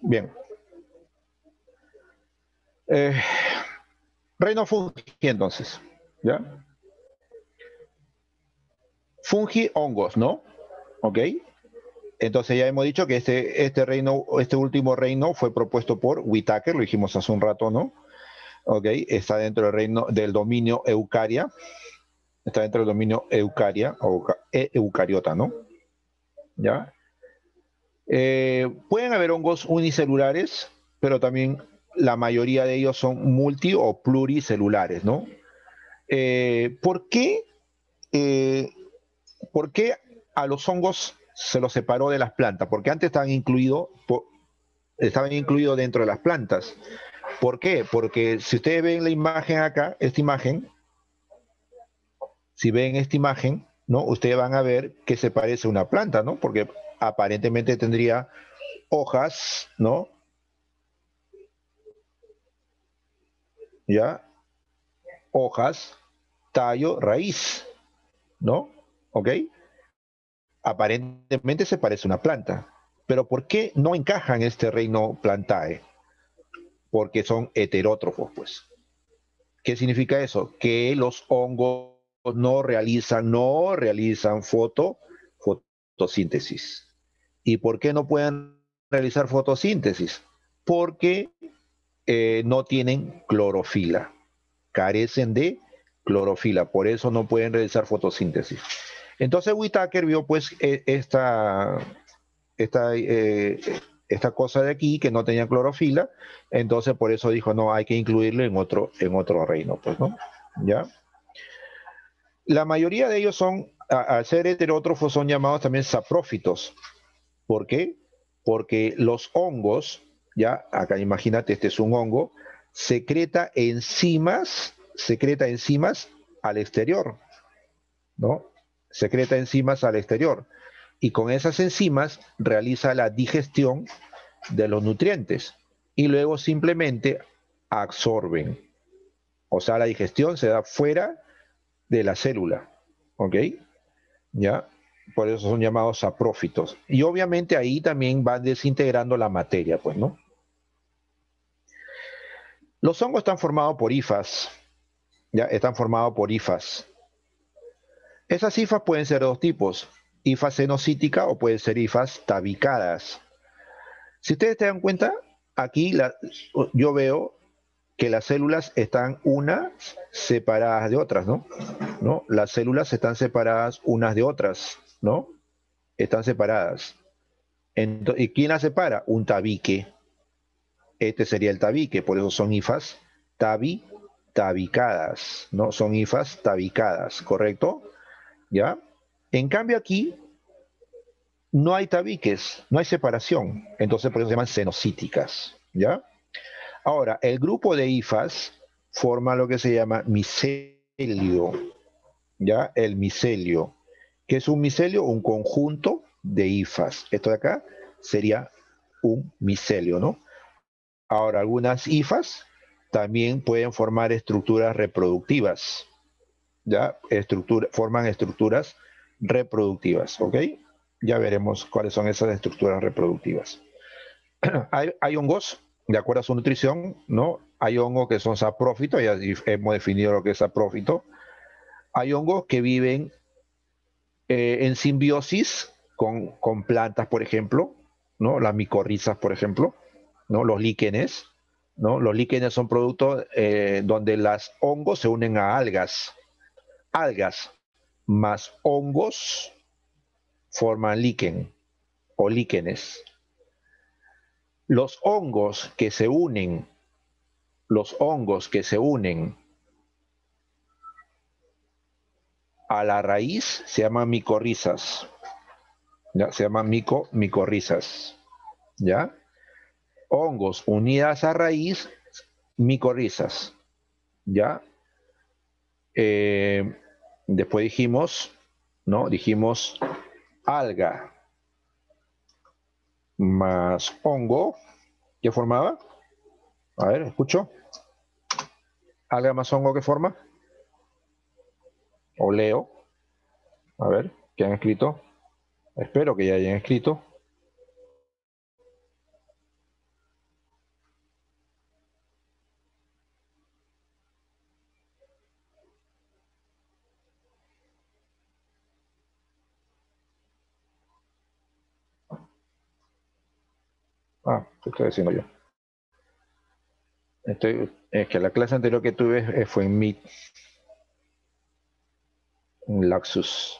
Bien. Eh, reino fungi, entonces, ¿ya? Fungi, hongos, ¿no? ¿Ok? Entonces ya hemos dicho que este último reino fue propuesto por Whitaker, lo dijimos hace un rato, ¿no? ¿Ok? Está dentro del reino del dominio Eucaria, está dentro del dominio Eucaria o eucariota, ¿no? ¿Ya? Pueden haber hongos unicelulares, pero también la mayoría de ellos son multi o pluricelulares, ¿no? ¿Por qué? Eh, ¿Por qué a los hongos se los separó de las plantas? Porque antes estaban incluidos dentro de las plantas. ¿Por qué? Porque si ustedes ven la imagen acá, esta imagen, si ven esta imagen, ¿no? Ustedes van a ver que se parece a una planta, ¿no? Porque aparentemente tendría hojas, ¿no? ¿Ya? Hojas, tallo, raíz, ¿no? ¿Ok? Aparentemente se parece a una planta. Pero ¿por qué no encaja en este reino plantae? Porque son heterótrofos, pues. ¿Qué significa eso? Que los hongos no realizan fotosíntesis. ¿Y por qué no pueden realizar fotosíntesis? Porque no tienen clorofila, carecen de clorofila, por eso no pueden realizar fotosíntesis. Entonces Whitaker vio pues esta, esta cosa de aquí que no tenía clorofila, entonces por eso dijo, no, hay que incluirlo en otro reino, pues, ¿no? ¿Ya? La mayoría de ellos son, al ser heterótrofos, son llamados también saprófitos. ¿Por qué? Porque los hongos, ya, acá imagínate, este es un hongo, secreta enzimas al exterior, ¿no? Secreta enzimas al exterior. Y con esas enzimas realiza la digestión de los nutrientes y luego simplemente absorben. O sea, la digestión se da fuera de la célula. ¿Ok? ¿Ya? Por eso son llamados saprófitos. Y obviamente ahí también van desintegrando la materia, pues, ¿no? Los hongos están formados por hifas, ¿ya? Están formados por hifas. Esas hifas pueden ser de dos tipos, hifas cenocítica o pueden ser hifas tabicadas. Si ustedes se dan cuenta, aquí yo veo que las células están unas separadas de otras, ¿no? ¿No? Las células están separadas unas de otras, ¿no? Están separadas. ¿Y quién las separa? Un tabique. Este sería el tabique, por eso son hifas tabicadas, ¿no? Son hifas tabicadas, ¿correcto? ¿Ya? En cambio aquí no hay tabiques, no hay separación, entonces por eso se llaman cenocíticas, ¿ya? Ahora, el grupo de hifas forma lo que se llama micelio, ¿ya? El micelio. ¿Qué es un micelio? Un conjunto de hifas. Esto de acá sería un micelio, ¿no? Ahora, algunas hifas también pueden formar estructuras reproductivas, ¿ya? Forman estructuras reproductivas, ¿ok? Ya veremos cuáles son esas estructuras reproductivas. Hay hongos, de acuerdo a su nutrición, ¿no? Hay hongos que son saprófitos, ya hemos definido lo que es saprófito. Hay hongos que viven en simbiosis con plantas, por ejemplo, ¿no? Las micorrizas, por ejemplo, ¿no? Los líquenes, ¿no? Los líquenes son productos donde las hongos se unen a algas. Algas más hongos forman líquen o líquenes. Los hongos que se unen, los hongos que se unen a la raíz se llaman micorrizas. ¿Ya? Se llaman micorrizas. ¿Ya? Hongos unidas a raíz, micorrizas. ¿Ya? Después dijimos, ¿no? Dijimos alga más hongo. ¿Qué formaba? A ver, escucho. Alga más hongo, ¿qué forma? O leo. A ver, ¿qué han escrito? Espero que ya hayan escrito. Ah, ¿qué estoy diciendo yo? Es que la clase anterior que tuve fue en Meet, en Laxus.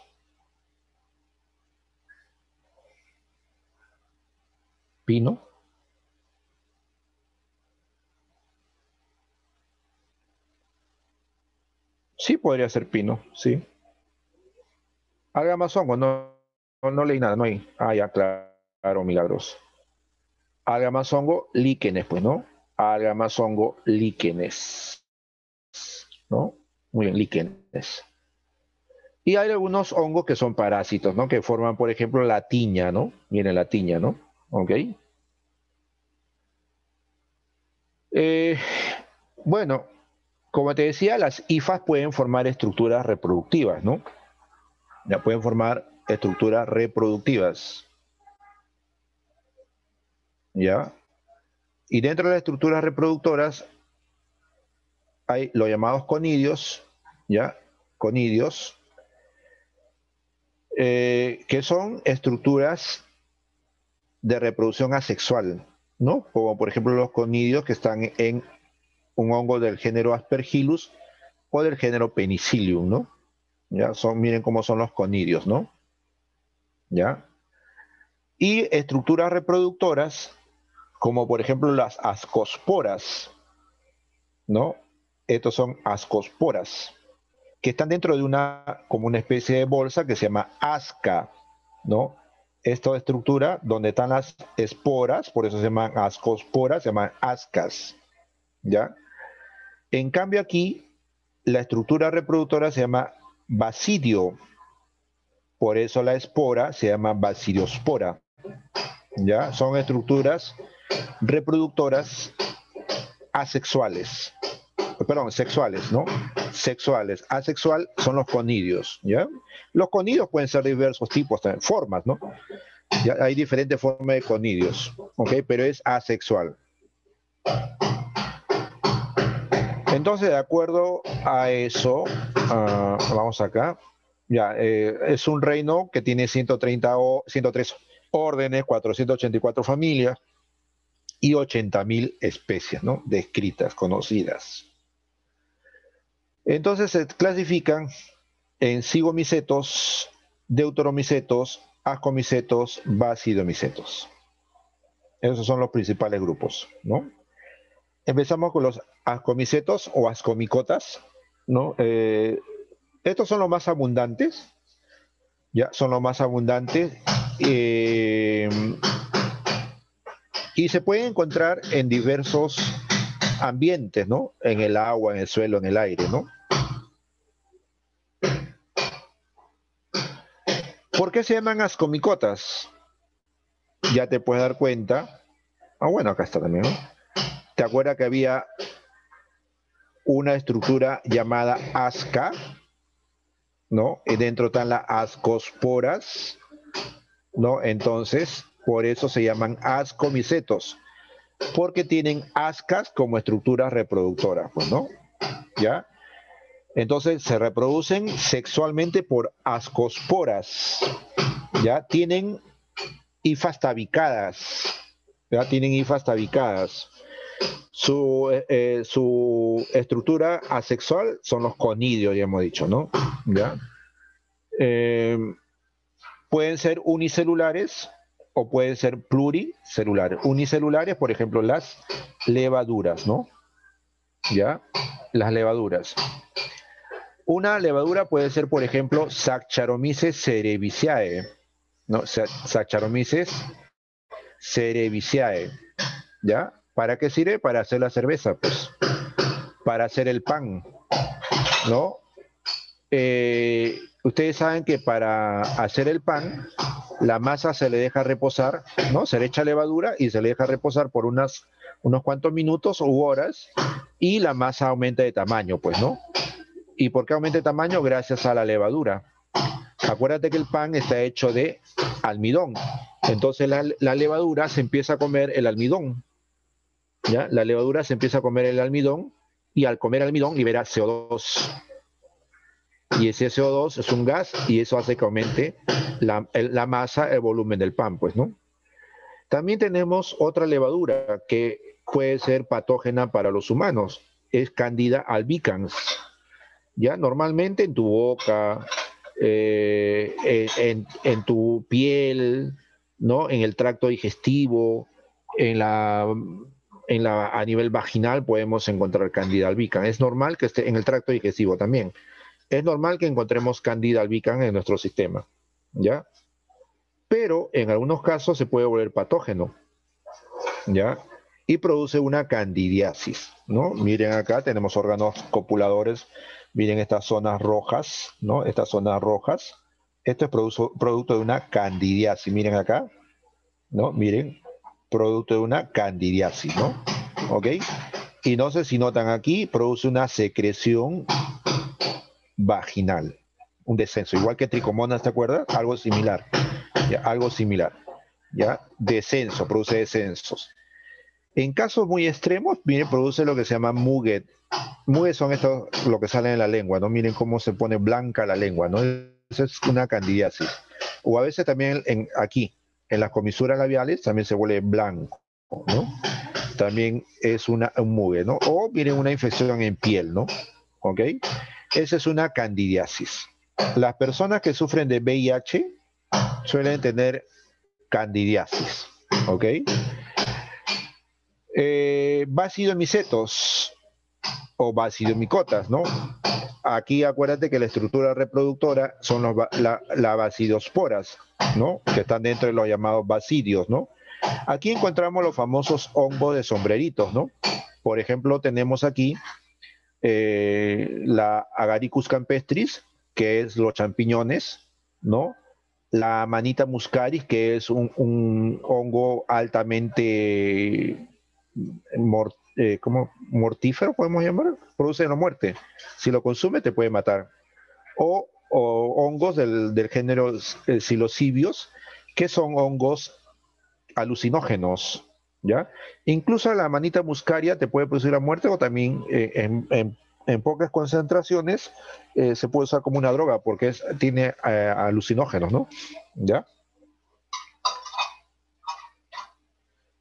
Pino. Sí, podría ser pino, sí. Alga más hongo, no leí nada, no hay. Ah, ya, claro, milagros. Alga más hongo, líquenes, pues, ¿no? Alga más hongo, líquenes, ¿no? Muy bien, líquenes. Y hay algunos hongos que son parásitos, ¿no? Que forman, por ejemplo, la tiña, ¿no? Viene la tiña, ¿no? ¿Ok? Eh, bueno, como te decía, las hifas pueden formar estructuras reproductivas, ¿no? Ya pueden formar estructuras reproductivas, ¿ya? Y dentro de las estructuras reproductoras hay los llamados conidios, ¿ya? Conidios, que son estructuras de reproducción asexual, ¿no? Como por ejemplo los conidios que están en un hongo del género Aspergillus o del género Penicillium, ¿no? Ya son, miren cómo son los conidios, ¿no? ¿Ya? Y estructuras reproductoras, como por ejemplo las ascosporas, ¿no? Estos son ascosporas, que están dentro de como una especie de bolsa que se llama asca, ¿no? Esta estructura donde están las esporas, por eso se llaman ascosporas, se llaman ascas, ¿ya? En cambio aquí, la estructura reproductora se llama basidio, por eso la espora se llama basidiospora, ¿ya? Son estructuras reproductoras asexuales, perdón, sexuales, ¿no? Sexuales. Asexual son los conidios, ¿ya? Los conidios pueden ser de diversos tipos, formas, ¿no? ¿Ya? Hay diferentes formas de conidios, ¿ok? Pero es asexual. Entonces, de acuerdo a eso, vamos acá, ya, es un reino que tiene 103 órdenes, 484 familias y 80.000 especies, ¿no? Descritas, conocidas. Entonces se clasifican en cigomicetos, deuteromicetos, ascomicetos, basidomicetos. Esos son los principales grupos, ¿no? Empezamos con los ascomicetos o ascomicotas, ¿no? Estos son los más abundantes, ya son los más abundantes. eh, y se pueden encontrar en diversos ambientes, ¿no? En el agua, en el suelo, en el aire, ¿no? ¿Por qué se llaman ascomicotas? Ya te puedes dar cuenta. Ah, bueno, acá está también, ¿no? ¿Te acuerdas que había una estructura llamada asca, ¿no? Y dentro están las ascosporas, ¿no? Entonces, por eso se llaman ascomicetos, porque tienen ascas como estructuras reproductoras, pues, ¿no? ¿Ya? Entonces se reproducen sexualmente por ascosporas, ¿ya? Tienen hifas tabicadas, ¿ya? Tienen hifas tabicadas. Su estructura asexual son los conidios, ya hemos dicho, ¿no? ¿Ya? Eh, pueden ser unicelulares o pueden ser pluricelulares. Unicelulares, por ejemplo, las levaduras, ¿no? ¿Ya? Las levaduras. Una levadura puede ser, por ejemplo, Saccharomyces cerevisiae, ¿no? Saccharomyces cerevisiae, ¿ya? ¿Para qué sirve? Para hacer la cerveza, pues, para hacer el pan, ¿no? Ustedes saben que para hacer el pan, la masa se le deja reposar, ¿no? Se le echa levadura y se le deja reposar por unos cuantos minutos u horas y la masa aumenta de tamaño, pues, ¿no? ¿Y por qué aumenta de tamaño? Gracias a la levadura. Acuérdate que el pan está hecho de almidón. Entonces la levadura se empieza a comer el almidón, ¿ya? La levadura se empieza a comer el almidón y al comer almidón libera CO2. Y ese CO2 es un gas y eso hace que aumente la masa, el volumen del pan, pues, ¿no? También tenemos otra levadura que puede ser patógena para los humanos. Es Candida albicans. Ya normalmente en tu boca, en tu piel, ¿no? En el tracto digestivo, a nivel vaginal podemos encontrar Candida albicans. Es normal que esté en el tracto digestivo también. Es normal que encontremos Candida albicans en nuestro sistema, ¿ya? Pero en algunos casos se puede volver patógeno, ¿ya? Y produce una candidiasis, ¿no? Miren acá, tenemos órganos copuladores, miren estas zonas rojas, ¿no? Estas zonas rojas. Esto es producto de una candidiasis, miren acá, ¿no? Miren, producto de una candidiasis, ¿no? ¿Ok? Y no sé si notan aquí, produce una secreción vaginal, un descenso, igual que tricomonas, ¿te acuerdas? Algo similar, ¿ya? Algo similar, ¿ya? Descenso, produce descensos. En casos muy extremos, miren, produce lo que se llama muget. Muget son estos, lo que sale en la lengua, ¿no? Miren cómo se pone blanca la lengua, ¿no? Eso es una candidiasis. O a veces también aquí, en las comisuras labiales, también se vuelve blanco, ¿no? También es un muget, ¿no? O miren una infección en piel, ¿no? ¿Ok? Esa es una candidiasis. Las personas que sufren de VIH suelen tener candidiasis, ¿ok? Bacidomicetos o bacidomicotas, ¿no? Aquí acuérdate que la estructura reproductora son las bacidosporas, ¿no? Que están dentro de los llamados bacidios, ¿no? Aquí encontramos los famosos hongos de sombreritos, ¿no? Por ejemplo, tenemos aquí la Agaricus campestris, que es los champiñones, ¿no? La Manita muscaris, que es un hongo altamente como mortífero, podemos llamar, produce la muerte. Si lo consume, te puede matar. O hongos del género psilocibios, que son hongos alucinógenos, ¿ya? Incluso la manita muscaria te puede producir la muerte o también en pocas concentraciones se puede usar como una droga porque tiene alucinógenos, ¿no? ¿Ya?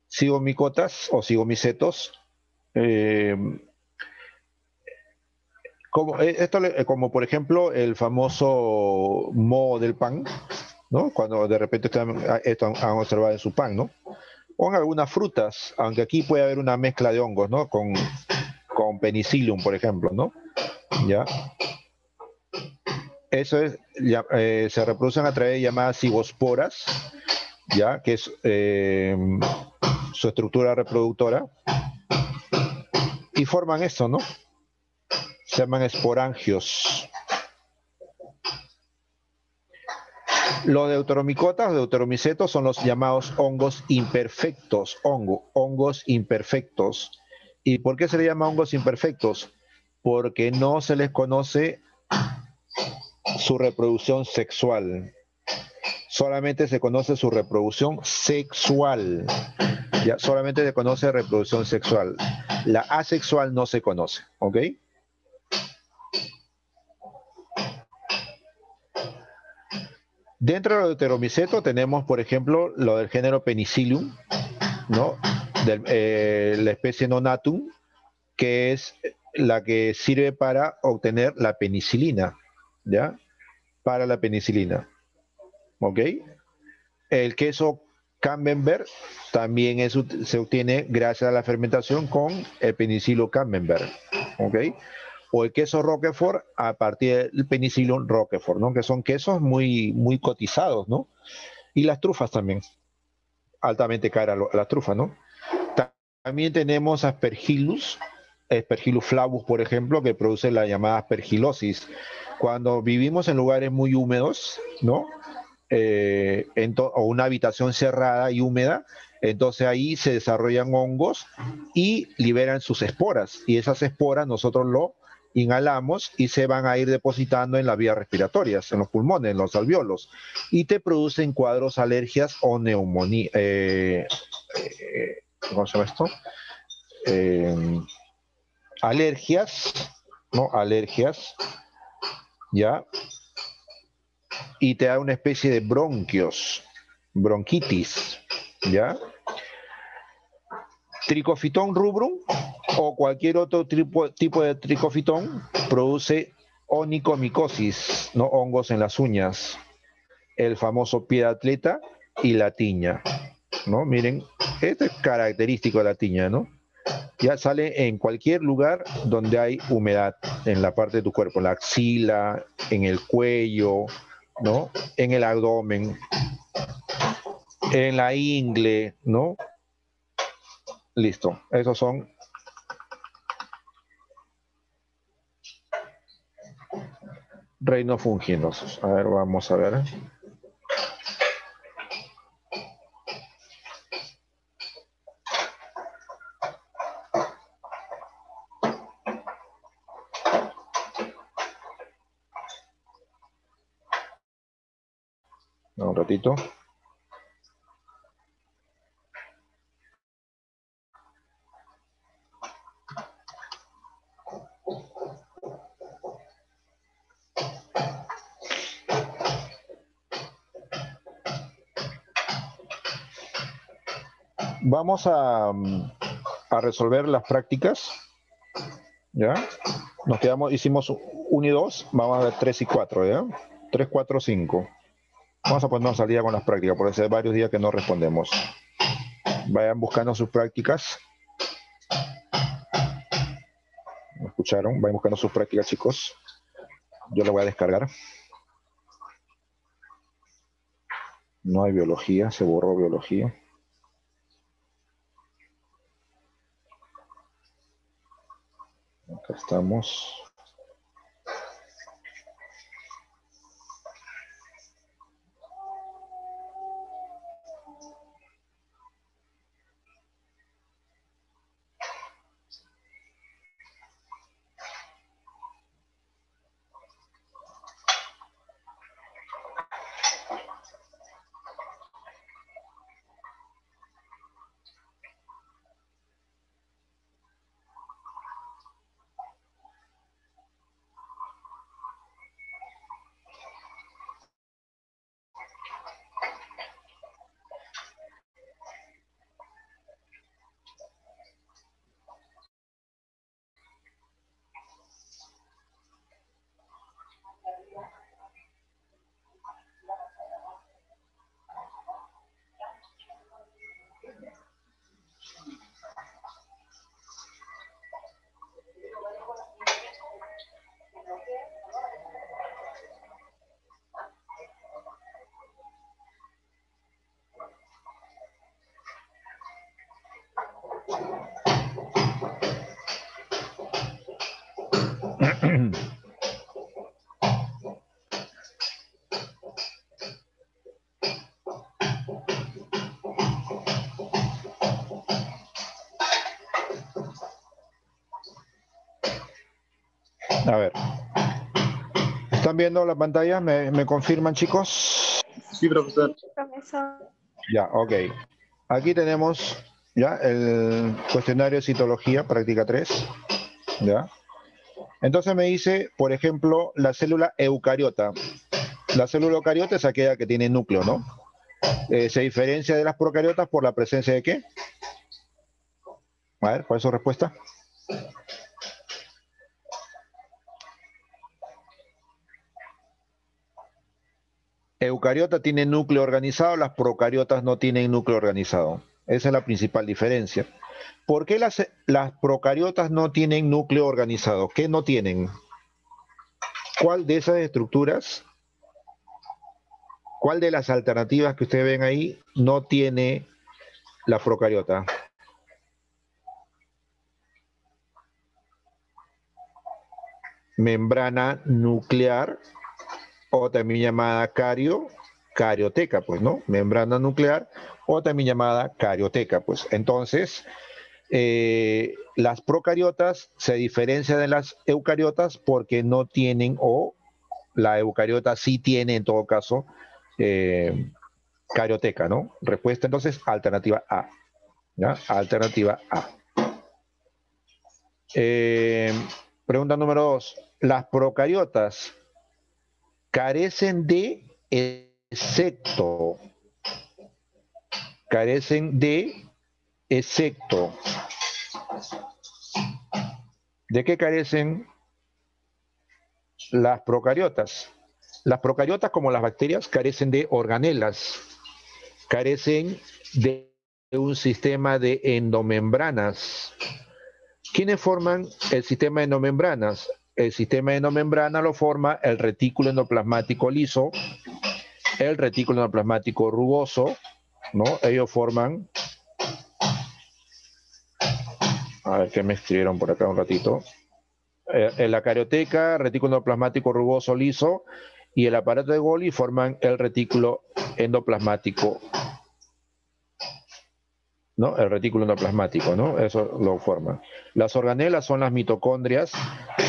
Cigomicotas o cigomicetos, como por ejemplo el famoso moho del pan, ¿no? Cuando de repente esto han observado en su pan, ¿no? O en algunas frutas, aunque aquí puede haber una mezcla de hongos, ¿no? Con penicillium, por ejemplo, ¿no? ¿Ya? Eso es, se reproducen a través de llamadas cigosporas, ya, que es su estructura reproductora, y forman esto, ¿no? Se llaman esporangios. Los deuteromicotas, deuteromicetos son los llamados hongos imperfectos, hongos imperfectos. ¿Y por qué se les llama hongos imperfectos? Porque no se les conoce su reproducción sexual. Solamente se conoce su reproducción sexual. Ya, solamente se conoce reproducción sexual. La asexual no se conoce, ¿ok? Dentro de los deuteromicetos tenemos, por ejemplo, lo del género Penicillium, ¿no? La especie Nonatum, que es la que sirve para obtener la penicilina, ¿ya? Para la penicilina, ¿ok? El queso Camembert también se obtiene gracias a la fermentación con el penicillo Camembert, ¿ok? O el queso Roquefort a partir del penicillium Roquefort, ¿no? Que son quesos muy, muy cotizados, ¿no? Y las trufas también, altamente caras las trufas, ¿no? También tenemos Aspergillus, Aspergillus flavus, por ejemplo, que produce la llamada aspergilosis. Cuando vivimos en lugares muy húmedos, ¿no? O una habitación cerrada y húmeda, entonces ahí se desarrollan hongos y liberan sus esporas. Y esas esporas nosotros lo inhalamos y se van a ir depositando en las vías respiratorias, en los pulmones, en los alveolos, y te producen cuadros, alergias o neumonía. ¿Cómo se llama esto? Eh, alergias, ¿no? Alergias, ¿ya? Y te da una especie de bronquios, bronquitis, ¿ya? Tricofitón rubrum o cualquier otro tipo de tricofitón produce onicomicosis, ¿no? Hongos en las uñas, el famoso pie de atleta y la tiña, ¿no? Miren, esto es característico de la tiña, ¿no? Ya sale en cualquier lugar donde hay humedad en la parte de tu cuerpo, en la axila, en el cuello, ¿no? En el abdomen, en la ingle, ¿no? Listo. Esos son reinos funginosos. A ver, vamos a ver. Un ratito. Vamos a resolver las prácticas. ¿Ya? Nos quedamos, hicimos 1 y 2, vamos a ver 3 y 4, ¿ya? 3, 4, 5. Vamos a ponernos al día con las prácticas, porque hace varios días que no respondemos. Vayan buscando sus prácticas. ¿Me escucharon? Vayan buscando sus prácticas, chicos. Yo la voy a descargar. No hay biología, se borró biología. Acá estamos. A ver. ¿Están viendo la pantalla? ¿Me confirman, chicos? Sí, profesor. Profesor. Ya, ok. Aquí tenemos ya el cuestionario de citología, práctica 3. ¿Ya? Entonces me dice, por ejemplo, la célula eucariota. La célula eucariota es aquella que tiene núcleo, ¿no? Se diferencia de las procariotas por la presencia de ¿qué? A ver, ¿cuál es su respuesta? Eucariota tiene núcleo organizado, las procariotas no tienen núcleo organizado. Esa es la principal diferencia. ¿Por qué las procariotas no tienen núcleo organizado? ¿Qué no tienen? ¿Cuál de esas estructuras, cuál de las alternativas que ustedes ven ahí no tiene la procariota? Membrana nuclear, o también llamada carioteca, pues, ¿no? Membrana nuclear, o también llamada carioteca, pues. Entonces, las procariotas se diferencian de las eucariotas porque no tienen, o la eucariota sí tiene en todo caso, carioteca, ¿no? Respuesta entonces, alternativa A. ¿Ya? Alternativa A. Pregunta número 2. Las procariotas carecen de execto. Carecen de execto. ¿De qué carecen las procariotas? Las procariotas, como las bacterias, carecen de organelas, carecen de un sistema de endomembranas. ¿Quiénes forman el sistema de endomembranas? El sistema de endomembrana lo forma el retículo endoplasmático liso, el retículo endoplasmático rugoso, ¿no? Ellos forman, a ver qué me escribieron por acá un ratito, en la carioteca, retículo endoplasmático rugoso liso, y el aparato de Golgi forman el retículo endoplasmático, ¿no? El retículo endoplasmático, ¿no? Eso lo forman. Las organelas son las mitocondrias,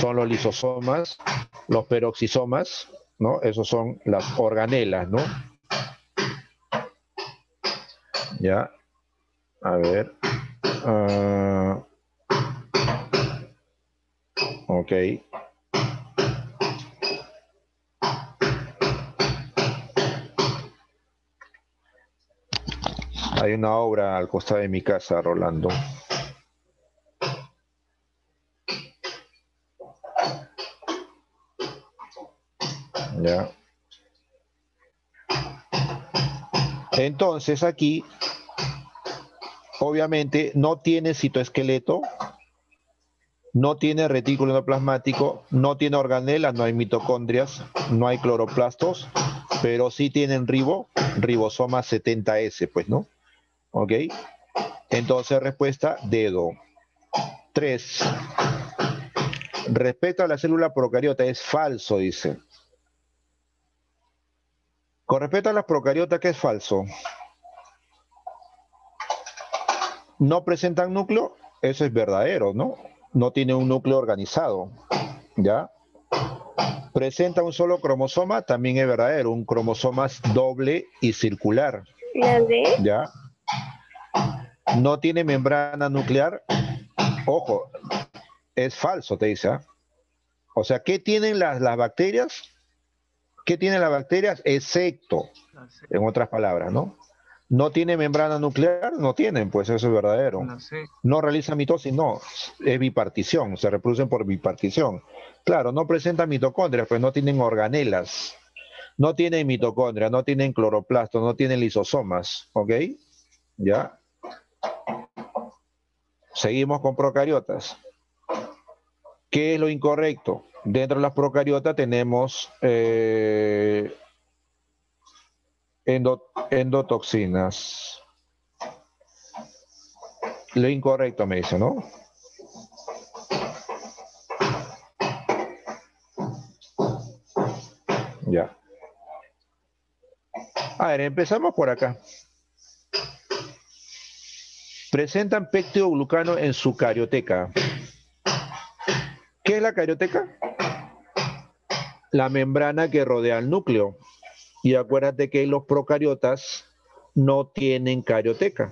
son los lisosomas, los peroxisomas, ¿no? Esos son las organelas, ¿no? Ya, a ver. Ok. Hay una obra al costado de mi casa, Rolando. Ya. Entonces aquí, obviamente, no tiene citoesqueleto, no tiene retículo endoplasmático, no tiene organelas, no hay mitocondrias, no hay cloroplastos, pero sí tienen ribosoma 70S, pues, ¿no? ¿Ok? Entonces, respuesta, dedo. 3. Respecto a la célula procariota, es falso, dice. Con respecto a las procariotas, ¿qué es falso? No presentan núcleo, eso es verdadero, ¿no? No tiene un núcleo organizado, ¿ya? Presenta un solo cromosoma, también es verdadero, un cromosoma doble y circular, ¿La D? ¿ya? No tiene membrana nuclear, ojo, es falso, te dice, ¿eh? O sea, ¿qué tienen las bacterias? ¿Qué tienen las bacterias? Excepto, en otras palabras, ¿no? No tiene membrana nuclear, no tienen, pues eso es verdadero. No realiza mitosis, no, es bipartición, se reproducen por bipartición. Claro, no presentan mitocondrias, pues no tienen organelas, no tienen mitocondrias, no tienen cloroplastos, no tienen lisosomas, ¿ok? ¿Ya? Seguimos con procariotas. ¿Qué es lo incorrecto? Dentro de las procariotas tenemos endotoxinas. Lo incorrecto me dice, ¿no? Ya. A ver, empezamos por acá. Presentan peptidoglucano en su carioteca. ¿Qué es la carioteca? La membrana que rodea el núcleo. Y acuérdate que los procariotas no tienen carioteca.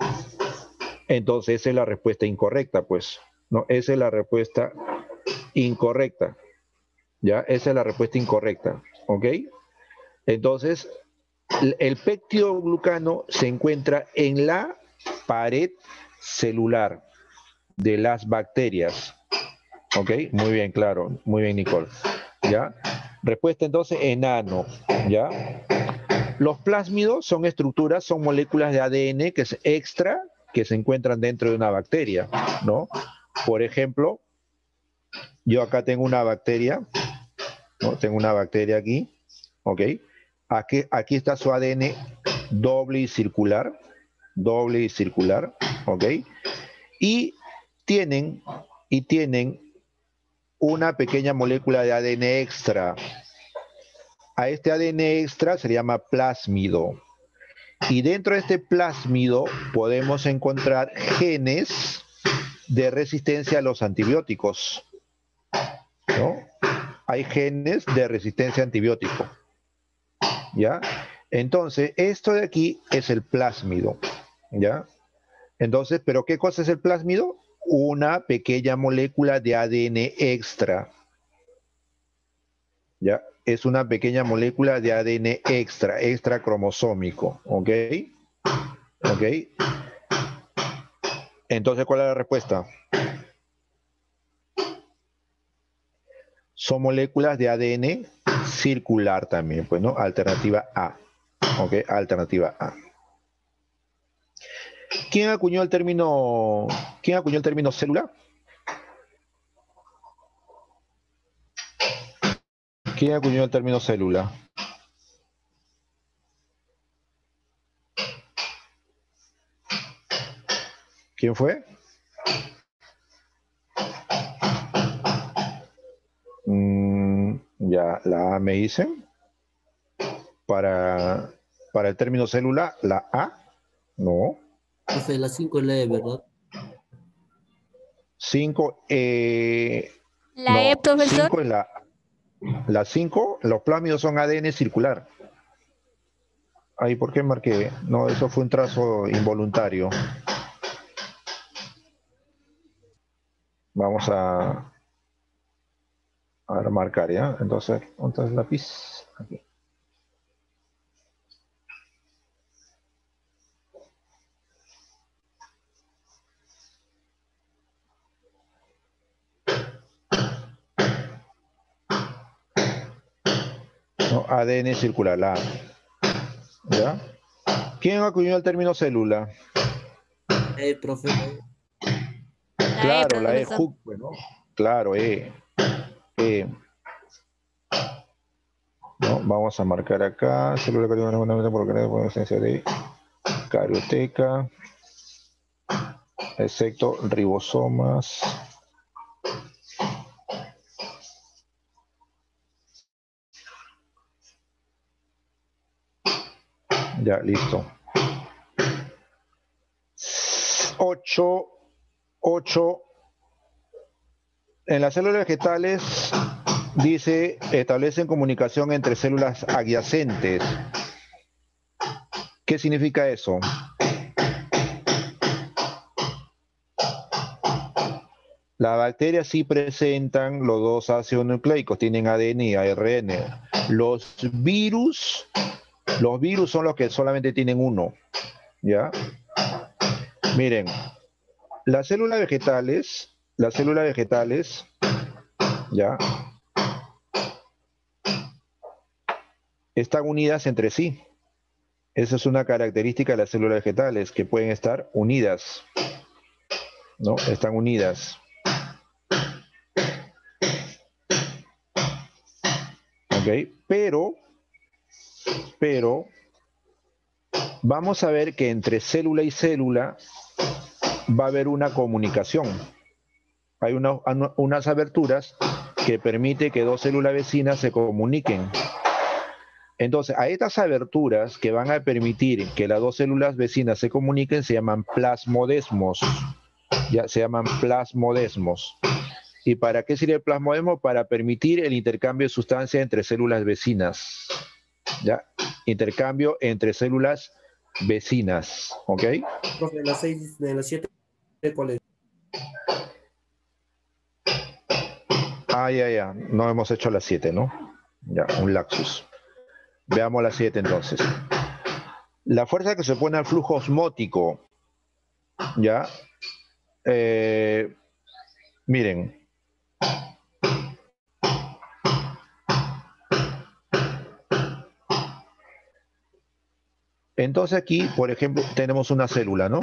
Entonces esa es la respuesta incorrecta, pues. No, esa es la respuesta incorrecta. ¿Ya? Esa es la respuesta incorrecta. ¿Ok? Entonces, el peptidoglucano se encuentra en la pared celular de las bacterias. ¿Ok? Muy bien, claro. Muy bien, Nicole. ¿Ya? Respuesta entonces, enano. ¿Ya? Los plásmidos son estructuras, son moléculas de ADN que es extra, que se encuentran dentro de una bacteria, ¿no? Por ejemplo, yo acá tengo una bacteria, ¿no? Tengo una bacteria aquí, ¿ok? Aquí está su ADN doble y circular, ¿ok? Y tienen, una pequeña molécula de ADN extra. A este ADN extra se le llama plásmido. Y dentro de este plásmido podemos encontrar genes de resistencia a los antibióticos, ¿no? Hay genes de resistencia a antibiótico, ¿ya? Entonces, esto de aquí es el plásmido, ¿ya? Entonces, ¿pero qué cosa es el plásmido? Una pequeña molécula de ADN extra, ¿ya? Es una pequeña molécula de ADN extra cromosómico, ¿ok? ¿Ok? Entonces, ¿cuál es la respuesta? Son moléculas de ADN circular también, pues, ¿no? Alternativa A. ¿Ok? Alternativa A. ¿Quién acuñó el término célula? ¿Quién acuñó el término célula? ¿Quién fue? Ya, la A me dicen. Para el término célula, la A, no. Profe, la 5 es la E, ¿verdad? 5, La no, E, profesor. 5 es la 5, los plásmidos son ADN circular. Ahí, ¿por qué marqué? No, eso fue un trazo involuntario. Vamos a marcar, ¿ya? Entonces, ¿dónde está el lápiz? Aquí. No, ADN circular, la A. ¿Ya? ¿Quién acuñó el término célula? Profe. Claro, la E, profesor. Hooke, bueno. Claro, E. ¿No? Vamos a marcar acá, célula carioteca por ausencia de carioteca, excepto ribosomas. Ya, listo. 8. En las células vegetales dice, establecen comunicación entre células adyacentes. ¿Qué significa eso? Las bacterias sí presentan los dos ácidos nucleicos, tienen ADN y ARN. Los virus son los que solamente tienen uno, ¿ya? Miren, las células vegetales, ¿ya? Están unidas entre sí. Esa es una característica de las células vegetales, que pueden estar unidas, ¿no? Están unidas. ¿Ok? Pero, vamos a ver que entre célula y célula va a haber una comunicación. Hay unas aberturas que permite que dos células vecinas se comuniquen. Entonces, a estas aberturas que van a permitir que las dos células vecinas se comuniquen se llaman plasmodesmos. Ya se llaman plasmodesmos. ¿Y para qué sirve el plasmodesmo? Para permitir el intercambio de sustancias entre células vecinas. ¿Ya? Intercambio entre células vecinas. ¿Ok? Profe, de las 7, ¿cuál es? Ya. No hemos hecho las 7, ¿no? Ya, un lapsus. Veamos las 7 entonces. La fuerza que se opone al flujo osmótico, ¿ya? Miren. Entonces aquí, por ejemplo, tenemos una célula, ¿no?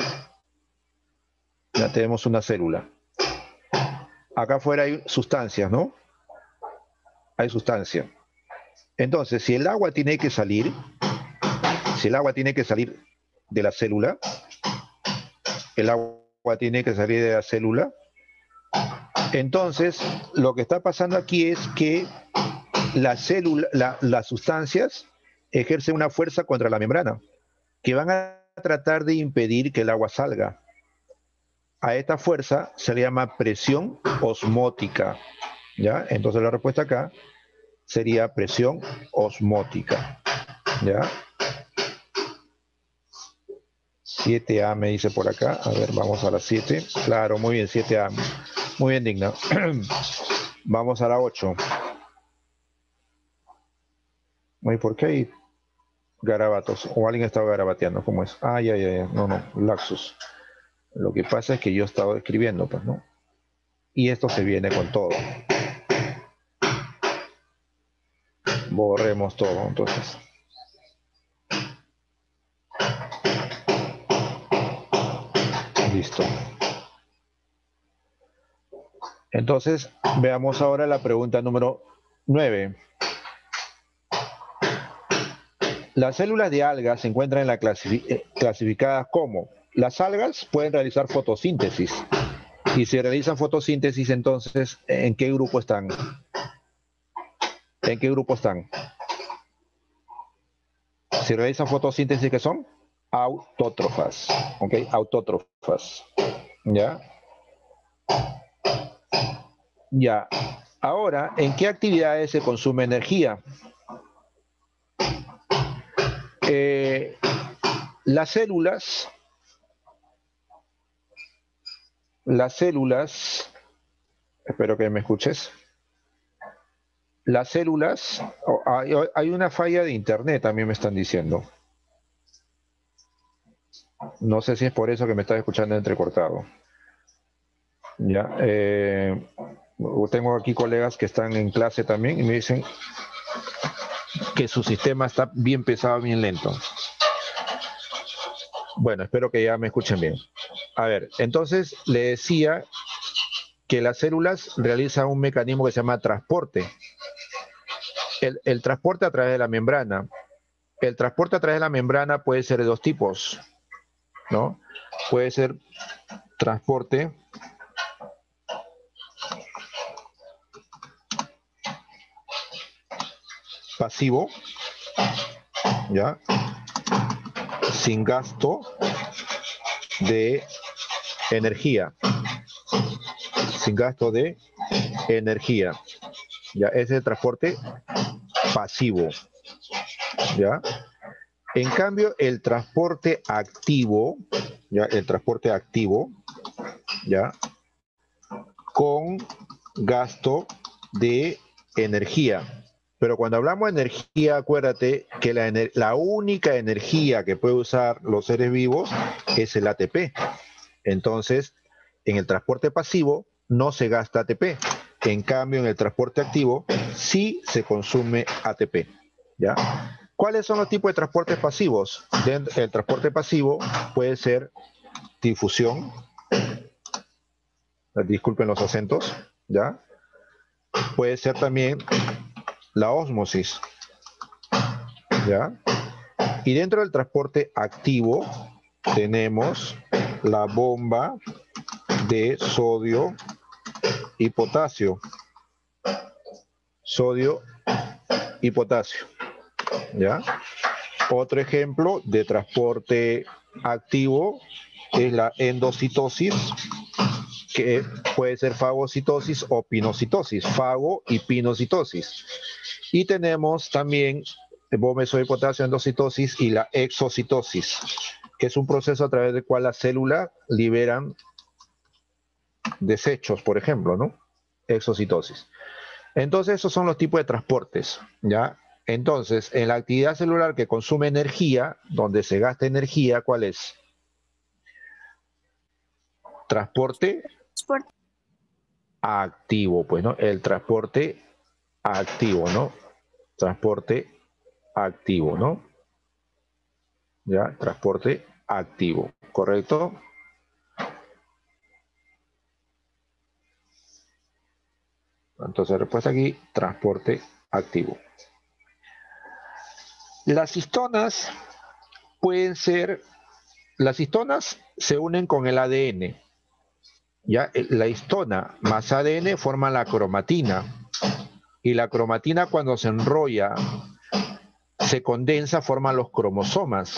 Ya tenemos una célula. Acá afuera hay sustancias, ¿no? Hay sustancia. Entonces, si el agua tiene que salir de la célula, el agua tiene que salir de la célula, entonces lo que está pasando aquí es que las sustancias ejercen una fuerza contra la membrana, que van a tratar de impedir que el agua salga. A esta fuerza se le llama presión osmótica, ¿ya? Entonces la respuesta acá sería presión osmótica, ¿ya? 7A me dice por acá. A ver, vamos a la 7. Claro, muy bien, 7A. Muy bien, Digna. Vamos a la 8. Ay, ¿por qué hay garabatos? O alguien estaba garabateando, ¿cómo es? Ya. No, laxus. Lo que pasa es que yo estaba escribiendo, pues, ¿no? Y esto se viene con todo. Borremos todo, entonces. Listo. Entonces, veamos ahora la pregunta número 9. Las células de algas se encuentran clasificadas como: las algas pueden realizar fotosíntesis. Y si realizan fotosíntesis, entonces, ¿en qué grupo están? ¿En qué grupo están? Si realizan fotosíntesis, ¿qué son? Autótrofas. ¿Ok? Autótrofas. ¿Ya? Ya. Ahora, ¿en qué actividades se consume energía? Las células, espero que me escuches. Las células, hay una falla de internet, también me están diciendo. No sé si es por eso que me estás escuchando entrecortado. Ya, tengo aquí colegas que están en clase también y me dicen que su sistema está bien pesado, bien lento. Bueno, espero que ya me escuchen bien. A ver, entonces le decía que las células realizan un mecanismo que se llama transporte. El transporte a través de la membrana. El transporte a través de la membrana puede ser de dos tipos, ¿no? Puede ser transporte pasivo, ¿ya? Sin gasto de energía. Sin gasto de energía. Ya, ese es el transporte pasivo. ¿Ya? En cambio, el transporte activo, ¿ya? El transporte activo, ¿ya? Con gasto de energía. Pero cuando hablamos de energía, acuérdate que la única energía que puede usar los seres vivos es el ATP. Entonces, en el transporte pasivo no se gasta ATP. En cambio, en el transporte activo sí se consume ATP. ¿Ya? ¿Cuáles son los tipos de transportes pasivos? El transporte pasivo puede ser difusión, disculpen los acentos, ¿ya? Puede ser también la ósmosis, ¿ya? Y dentro del transporte activo tenemos la bomba de sodio y potasio. Sodio y potasio. ¿Ya? Otro ejemplo de transporte activo es la endocitosis, que puede ser fagocitosis o pinocitosis, fago y pinocitosis. Y tenemos también bomba de potasio, endocitosis y la exocitosis, que es un proceso a través del cual las células liberan desechos, por ejemplo, ¿no? Exocitosis. Entonces, esos son los tipos de transportes, ¿ya? Entonces, en la actividad celular que consume energía, donde se gasta energía, ¿cuál es? Transporte activo, pues, ¿no? El transporte activo, ¿no? Transporte activo, ¿no? ¿Ya? Transporte activo, ¿correcto? Entonces, respuesta aquí, transporte activo. Las histonas pueden ser, las histonas se unen con el ADN. Ya, la histona más ADN forman la cromatina. Y la cromatina cuando se enrolla, se condensa, forma los cromosomas.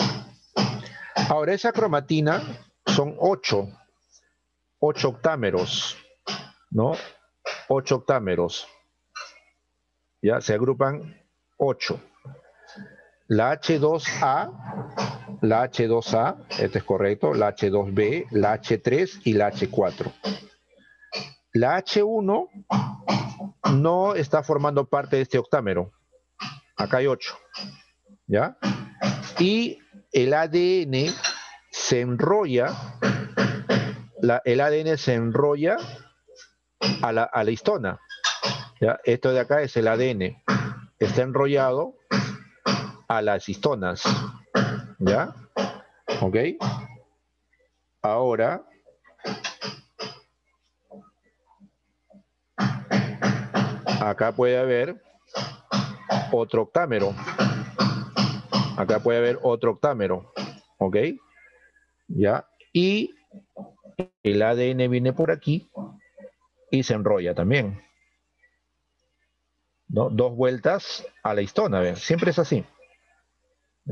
Ahora, esa cromatina son 8 octámeros, ¿no? 8 octámeros. Ya, se agrupan 8. La H2A, este es correcto, la H2B, la H3 y la H4. La H1 no está formando parte de este octámero. Acá hay 8, ¿ya? Y el ADN se enrolla, el ADN se enrolla a la histona, ¿ya? Esto de acá es el ADN, está enrollado a las histonas, ¿ya? ¿Ok? Ahora, acá puede haber otro octámero. Acá puede haber otro octámero, ¿ok? ¿Ya? Y el ADN viene por aquí y se enrolla también, ¿no? 2 vueltas a la histona, ¿ven? Siempre es así.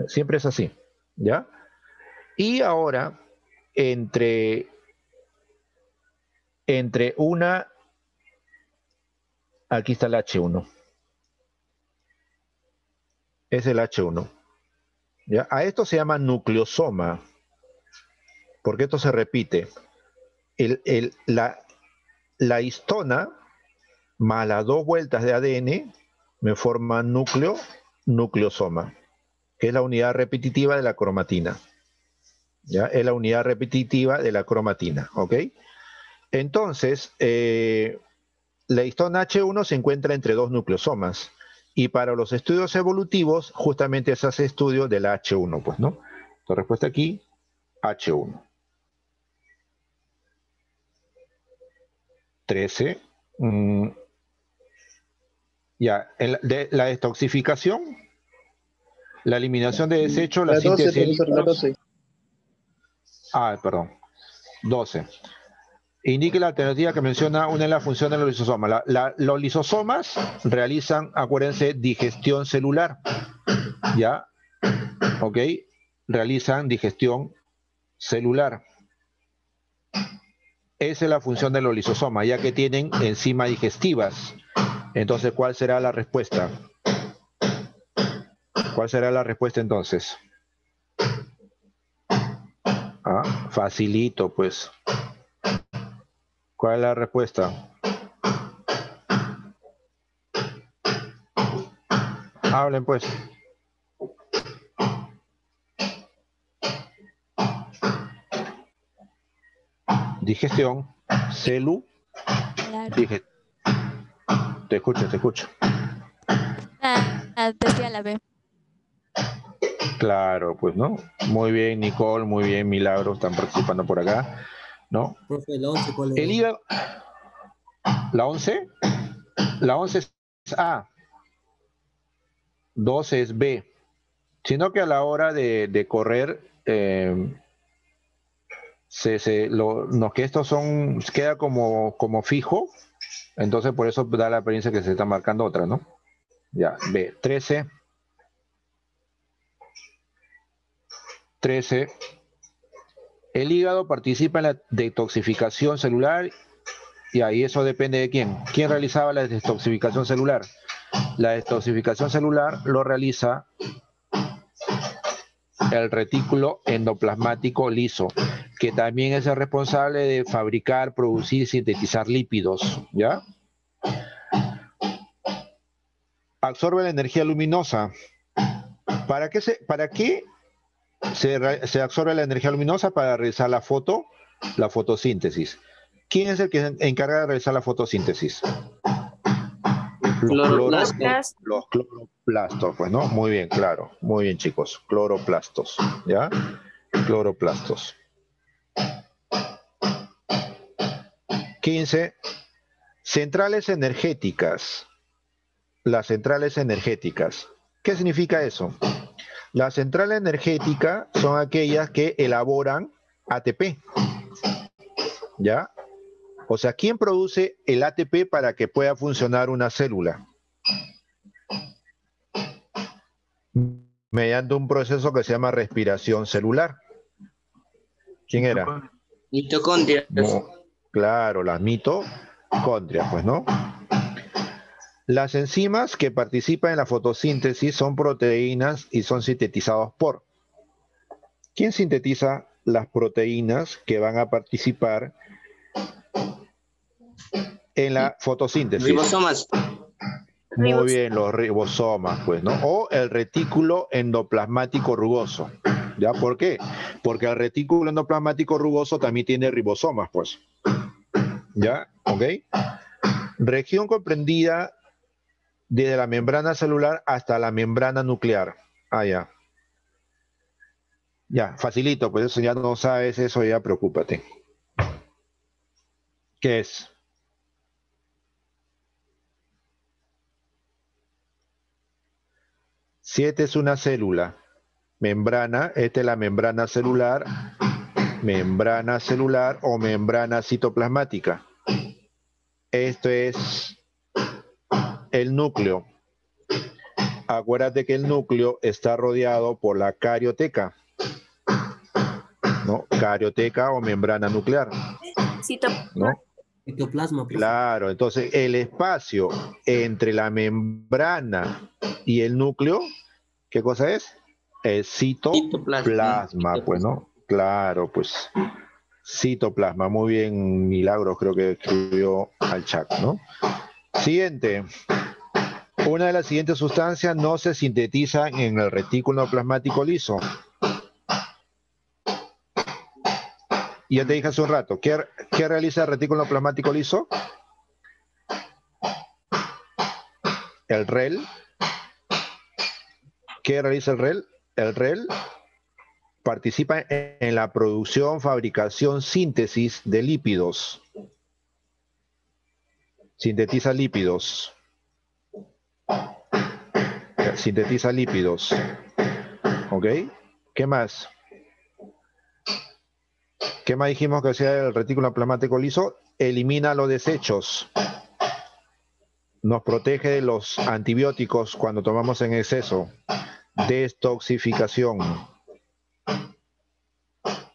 Siempre es así, ¿ya? Y ahora, entre una, aquí está el H1. Es el H1. ¿Ya? A esto se llama nucleosoma, porque esto se repite. La histona más las 2 vueltas de ADN me forman nucleosoma, que es la unidad repetitiva de la cromatina. ¿Ya? Es la unidad repetitiva de la cromatina, ¿ok? Entonces, la histona H1 se encuentra entre 2 nucleosomas. Y para los estudios evolutivos, justamente se hace estudio de la H1, pues, ¿no? La respuesta aquí, H1. 13. Ya, de la detoxificación, la eliminación de desechos, la La 12, síntesis de profesor, la lípidos. 12. Perdón. 12. Indique la alternativa que menciona una de las funciones de los lisosomas. Los lisosomas realizan, acuérdense, digestión celular. ¿Ya? ¿Ok? Realizan digestión celular. Esa es la función de los lisosomas, ya que tienen enzimas digestivas. Entonces, ¿cuál será la respuesta? ¿Cuál será la respuesta entonces? Facilito, pues. ¿Cuál es la respuesta? Hablen, pues. Digestión, celu, Claro. Te escucho, te escucho. Decía la B. Claro, pues, ¿no? Muy bien, Nicole, muy bien, Milagro, están participando por acá, ¿no? Profe, la 11, ¿cuál El era? hígado, ¿la 11? La 11 es A, 12 es B, sino que a la hora de correr, que estos son, queda como fijo, entonces por eso da la apariencia que se está marcando otra, ¿no? Ya, B, 13. 13. El hígado participa en la detoxificación celular y ahí eso depende de quién. ¿Quién realizaba la detoxificación celular? La detoxificación celular lo realiza el retículo endoplasmático liso, que también es el responsable de fabricar, producir y sintetizar lípidos, ¿ya? Absorbe la energía luminosa. ¿Para qué se absorbe la energía luminosa? Para realizar la fotosíntesis. ¿Quién es el que se encarga de realizar la fotosíntesis? Cloroplastos. Los cloroplastos, pues, ¿no? Muy bien, claro. Muy bien, chicos. Cloroplastos, ¿ya? Cloroplastos. 15. Centrales energéticas. Las centrales energéticas. ¿Qué significa eso? La central energética son aquellas que elaboran ATP, ¿ya? O sea, ¿quién produce el ATP para que pueda funcionar una célula? Mediante un proceso que se llama respiración celular. ¿Quién era? Mitocondrias. Claro, las mitocondrias, pues, ¿no? Las enzimas que participan en la fotosíntesis son proteínas y son sintetizados por. ¿Quién sintetiza las proteínas que van a participar en la fotosíntesis? Ribosomas. Muy bien, los ribosomas, pues, ¿no? O el retículo endoplasmático rugoso. ¿Ya? ¿Por qué? Porque el retículo endoplasmático rugoso también tiene ribosomas, pues. ¿Ya? ¿Ok? Región comprendida desde la membrana celular hasta la membrana nuclear. Ah, ya. Ya, facilito, pues eso ya no sabes, eso ya preocúpate. ¿Qué es? Siete es una célula. Membrana, esta es la membrana celular o membrana citoplasmática. Esto es el núcleo. Acuérdate que el núcleo está rodeado por la carioteca, ¿no? Carioteca o membrana nuclear, ¿no? Citoplasma. Claro, entonces el espacio entre la membrana y el núcleo, ¿qué cosa es? Es citoplasma, pues, ¿no? Claro, pues. Citoplasma, muy bien, Milagros, creo que escribió al chat, ¿no? Siguiente. Una de las siguientes sustancias no se sintetiza en el retículo plasmático liso. Y ya te dije hace un rato, ¿qué realiza el retículo plasmático liso? El REL. ¿Qué realiza el REL? El REL participa en la producción, fabricación, síntesis de lípidos. Sintetiza lípidos. Sintetiza lípidos. ¿Ok? ¿Qué más? ¿Qué más dijimos que hacía el retículo plasmático liso? Elimina los desechos. Nos protege de los antibióticos cuando tomamos en exceso. Detoxificación.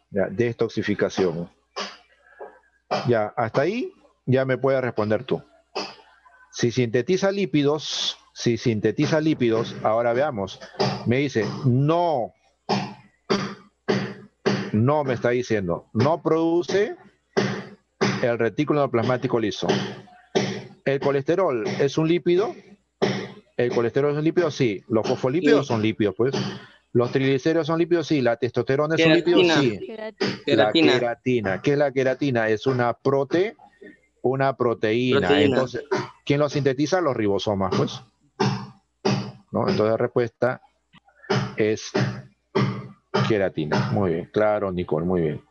Ya, detoxificación. Ya, hasta ahí ya me puedes responder tú. Si sintetiza lípidos, ahora veamos. Me dice, no me está diciendo, no produce el retículo plasmático liso. ¿El colesterol es un lípido? ¿El colesterol es un lípido? Sí. ¿Los fosfolípidos son lípidos, pues? ¿Los triglicéridos son lípidos? Sí. ¿La testosterona es un lípido? Sí. La queratina. ¿Qué es la queratina? Es una proteína. Entonces, ¿quién lo sintetiza? Los ribosomas, pues. ¿No? Entonces la respuesta es queratina. Muy bien. Claro, Nicole, muy bien.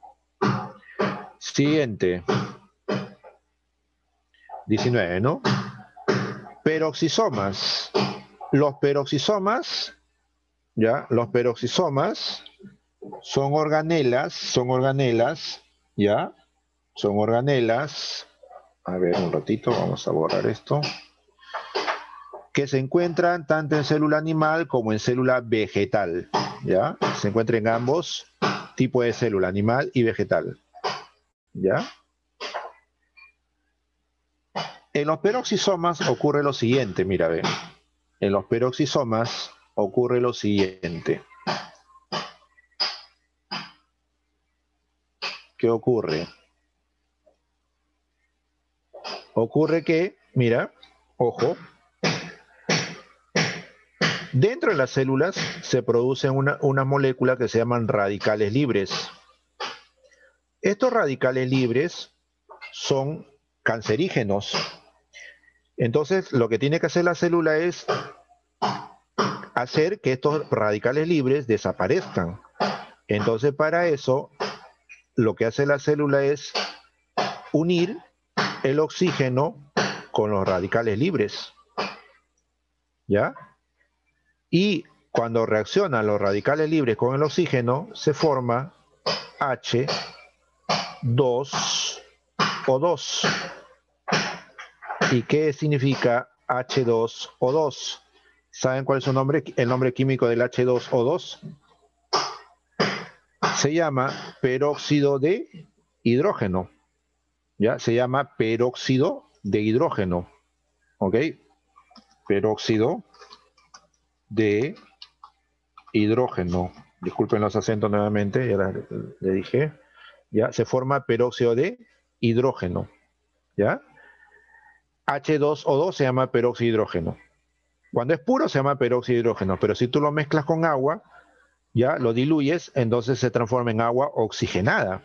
Siguiente. 19, ¿no? Peroxisomas. Los peroxisomas, ¿ya? Los peroxisomas son organelas, ¿ya? Son organelas. A ver, un ratito, vamos a borrar esto. Que se encuentran tanto en célula animal como en célula vegetal. ¿ya? Se encuentra en ambos tipos de célula, animal y vegetal, ¿ya? En los peroxisomas ocurre lo siguiente, mira, ve. En los peroxisomas ocurre lo siguiente. ¿Qué ocurre? Ocurre que, mira, ojo, dentro de las células se producen una molécula que se llaman radicales libres. Estos radicales libres son cancerígenos. Entonces, lo que tiene que hacer la célula es hacer que estos radicales libres desaparezcan. Entonces, para eso, lo que hace la célula es unir el oxígeno con los radicales libres, ¿ya? Y cuando reaccionan los radicales libres con el oxígeno, se forma H2O2. ¿Y qué significa H2O2? ¿Saben cuál es su nombre, el nombre químico del H2O2? Se llama peróxido de hidrógeno. ¿Ya? Se llama peróxido de hidrógeno. ¿Ok? Peróxido de hidrógeno. Disculpen los acentos nuevamente, ya le dije. ¿Ya? Se forma peróxido de hidrógeno. ¿Ya? H2O2 se llama peróxido de hidrógeno. Cuando es puro se llama peróxido de hidrógeno, pero si tú lo mezclas con agua, ya lo diluyes, entonces se transforma en agua oxigenada.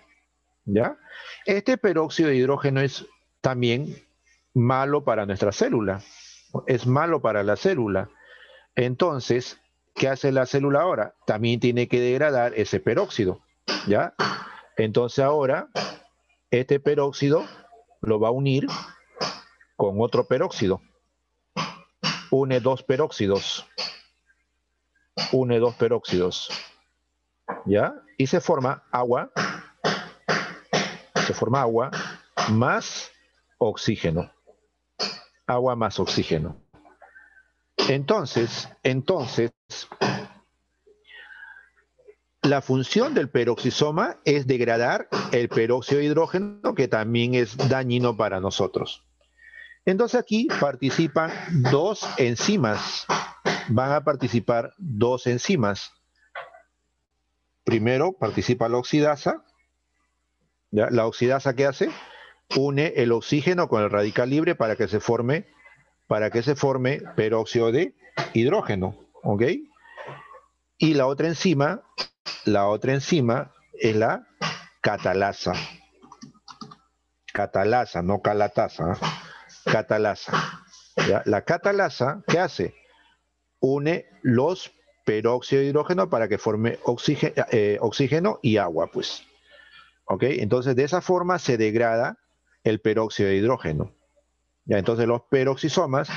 ¿Ya? Este peróxido de hidrógeno es también malo para nuestra célula. Es malo para la célula. Entonces, ¿qué hace la célula ahora? También tiene que degradar ese peróxido. ¿Ya? Entonces ahora, este peróxido lo va a unir con otro peróxido. Une dos peróxidos. Une dos peróxidos. ¿Ya? Y se forma agua. Se forma agua más oxígeno. Agua más oxígeno. Entonces, la función del peroxisoma es degradar el peróxido de hidrógeno, que también es dañino para nosotros. Entonces aquí participan dos enzimas. Van a participar dos enzimas. Primero participa la oxidasa. ¿Ya? La oxidasa, ¿qué hace? Une el oxígeno con el radical libre para que se forme peróxido de hidrógeno. ¿Ok? Y la otra enzima es la catalasa. Catalasa, no calatasa. Catalasa. ¿Ya? La catalasa, ¿qué hace? Une los peróxidos de hidrógeno para que forme oxígeno y agua, pues. ¿Ok? Entonces, de esa forma se degrada el peróxido de hidrógeno. ¿Ya? Entonces, los peroxisomas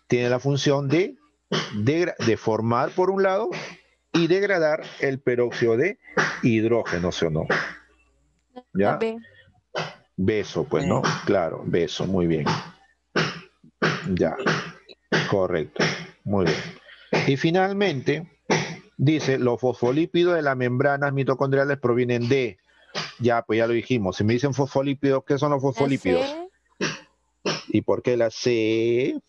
tienen la función de formar por un lado y degradar el peróxido de hidrógeno, ¿sí o no? ¿Ya? Beso, pues, ¿no? Claro, beso, muy bien. Ya, correcto, muy bien. Y finalmente, dice, los fosfolípidos de las membranas mitocondriales provienen de... Ya, pues ya lo dijimos. Si me dicen fosfolípidos, ¿qué son los fosfolípidos? ¿Y por qué la C?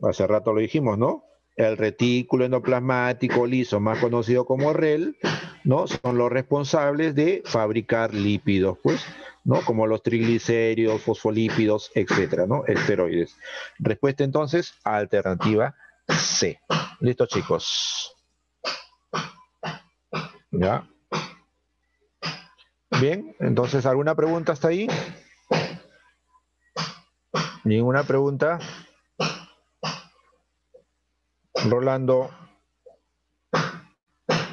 Hace rato lo dijimos, ¿no? El retículo endoplasmático liso, más conocido como REL, ¿no? Son los responsables de fabricar lípidos, pues, ¿no? Como los triglicéridos, fosfolípidos, etcétera, ¿no? Esteroides. Respuesta entonces, alternativa C. ¿Listo, chicos? ¿Ya? Bien, entonces, ¿alguna pregunta hasta ahí? ¿Ninguna pregunta? Rolando.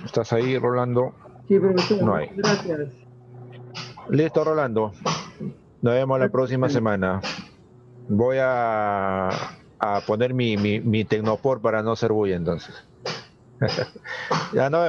¿Estás ahí, Rolando? Sí, profesor. No hay. Gracias. Listo, Rolando. Nos vemos la próxima semana. Voy a poner mi Tecnopor para no ser bulla, entonces. Ya no.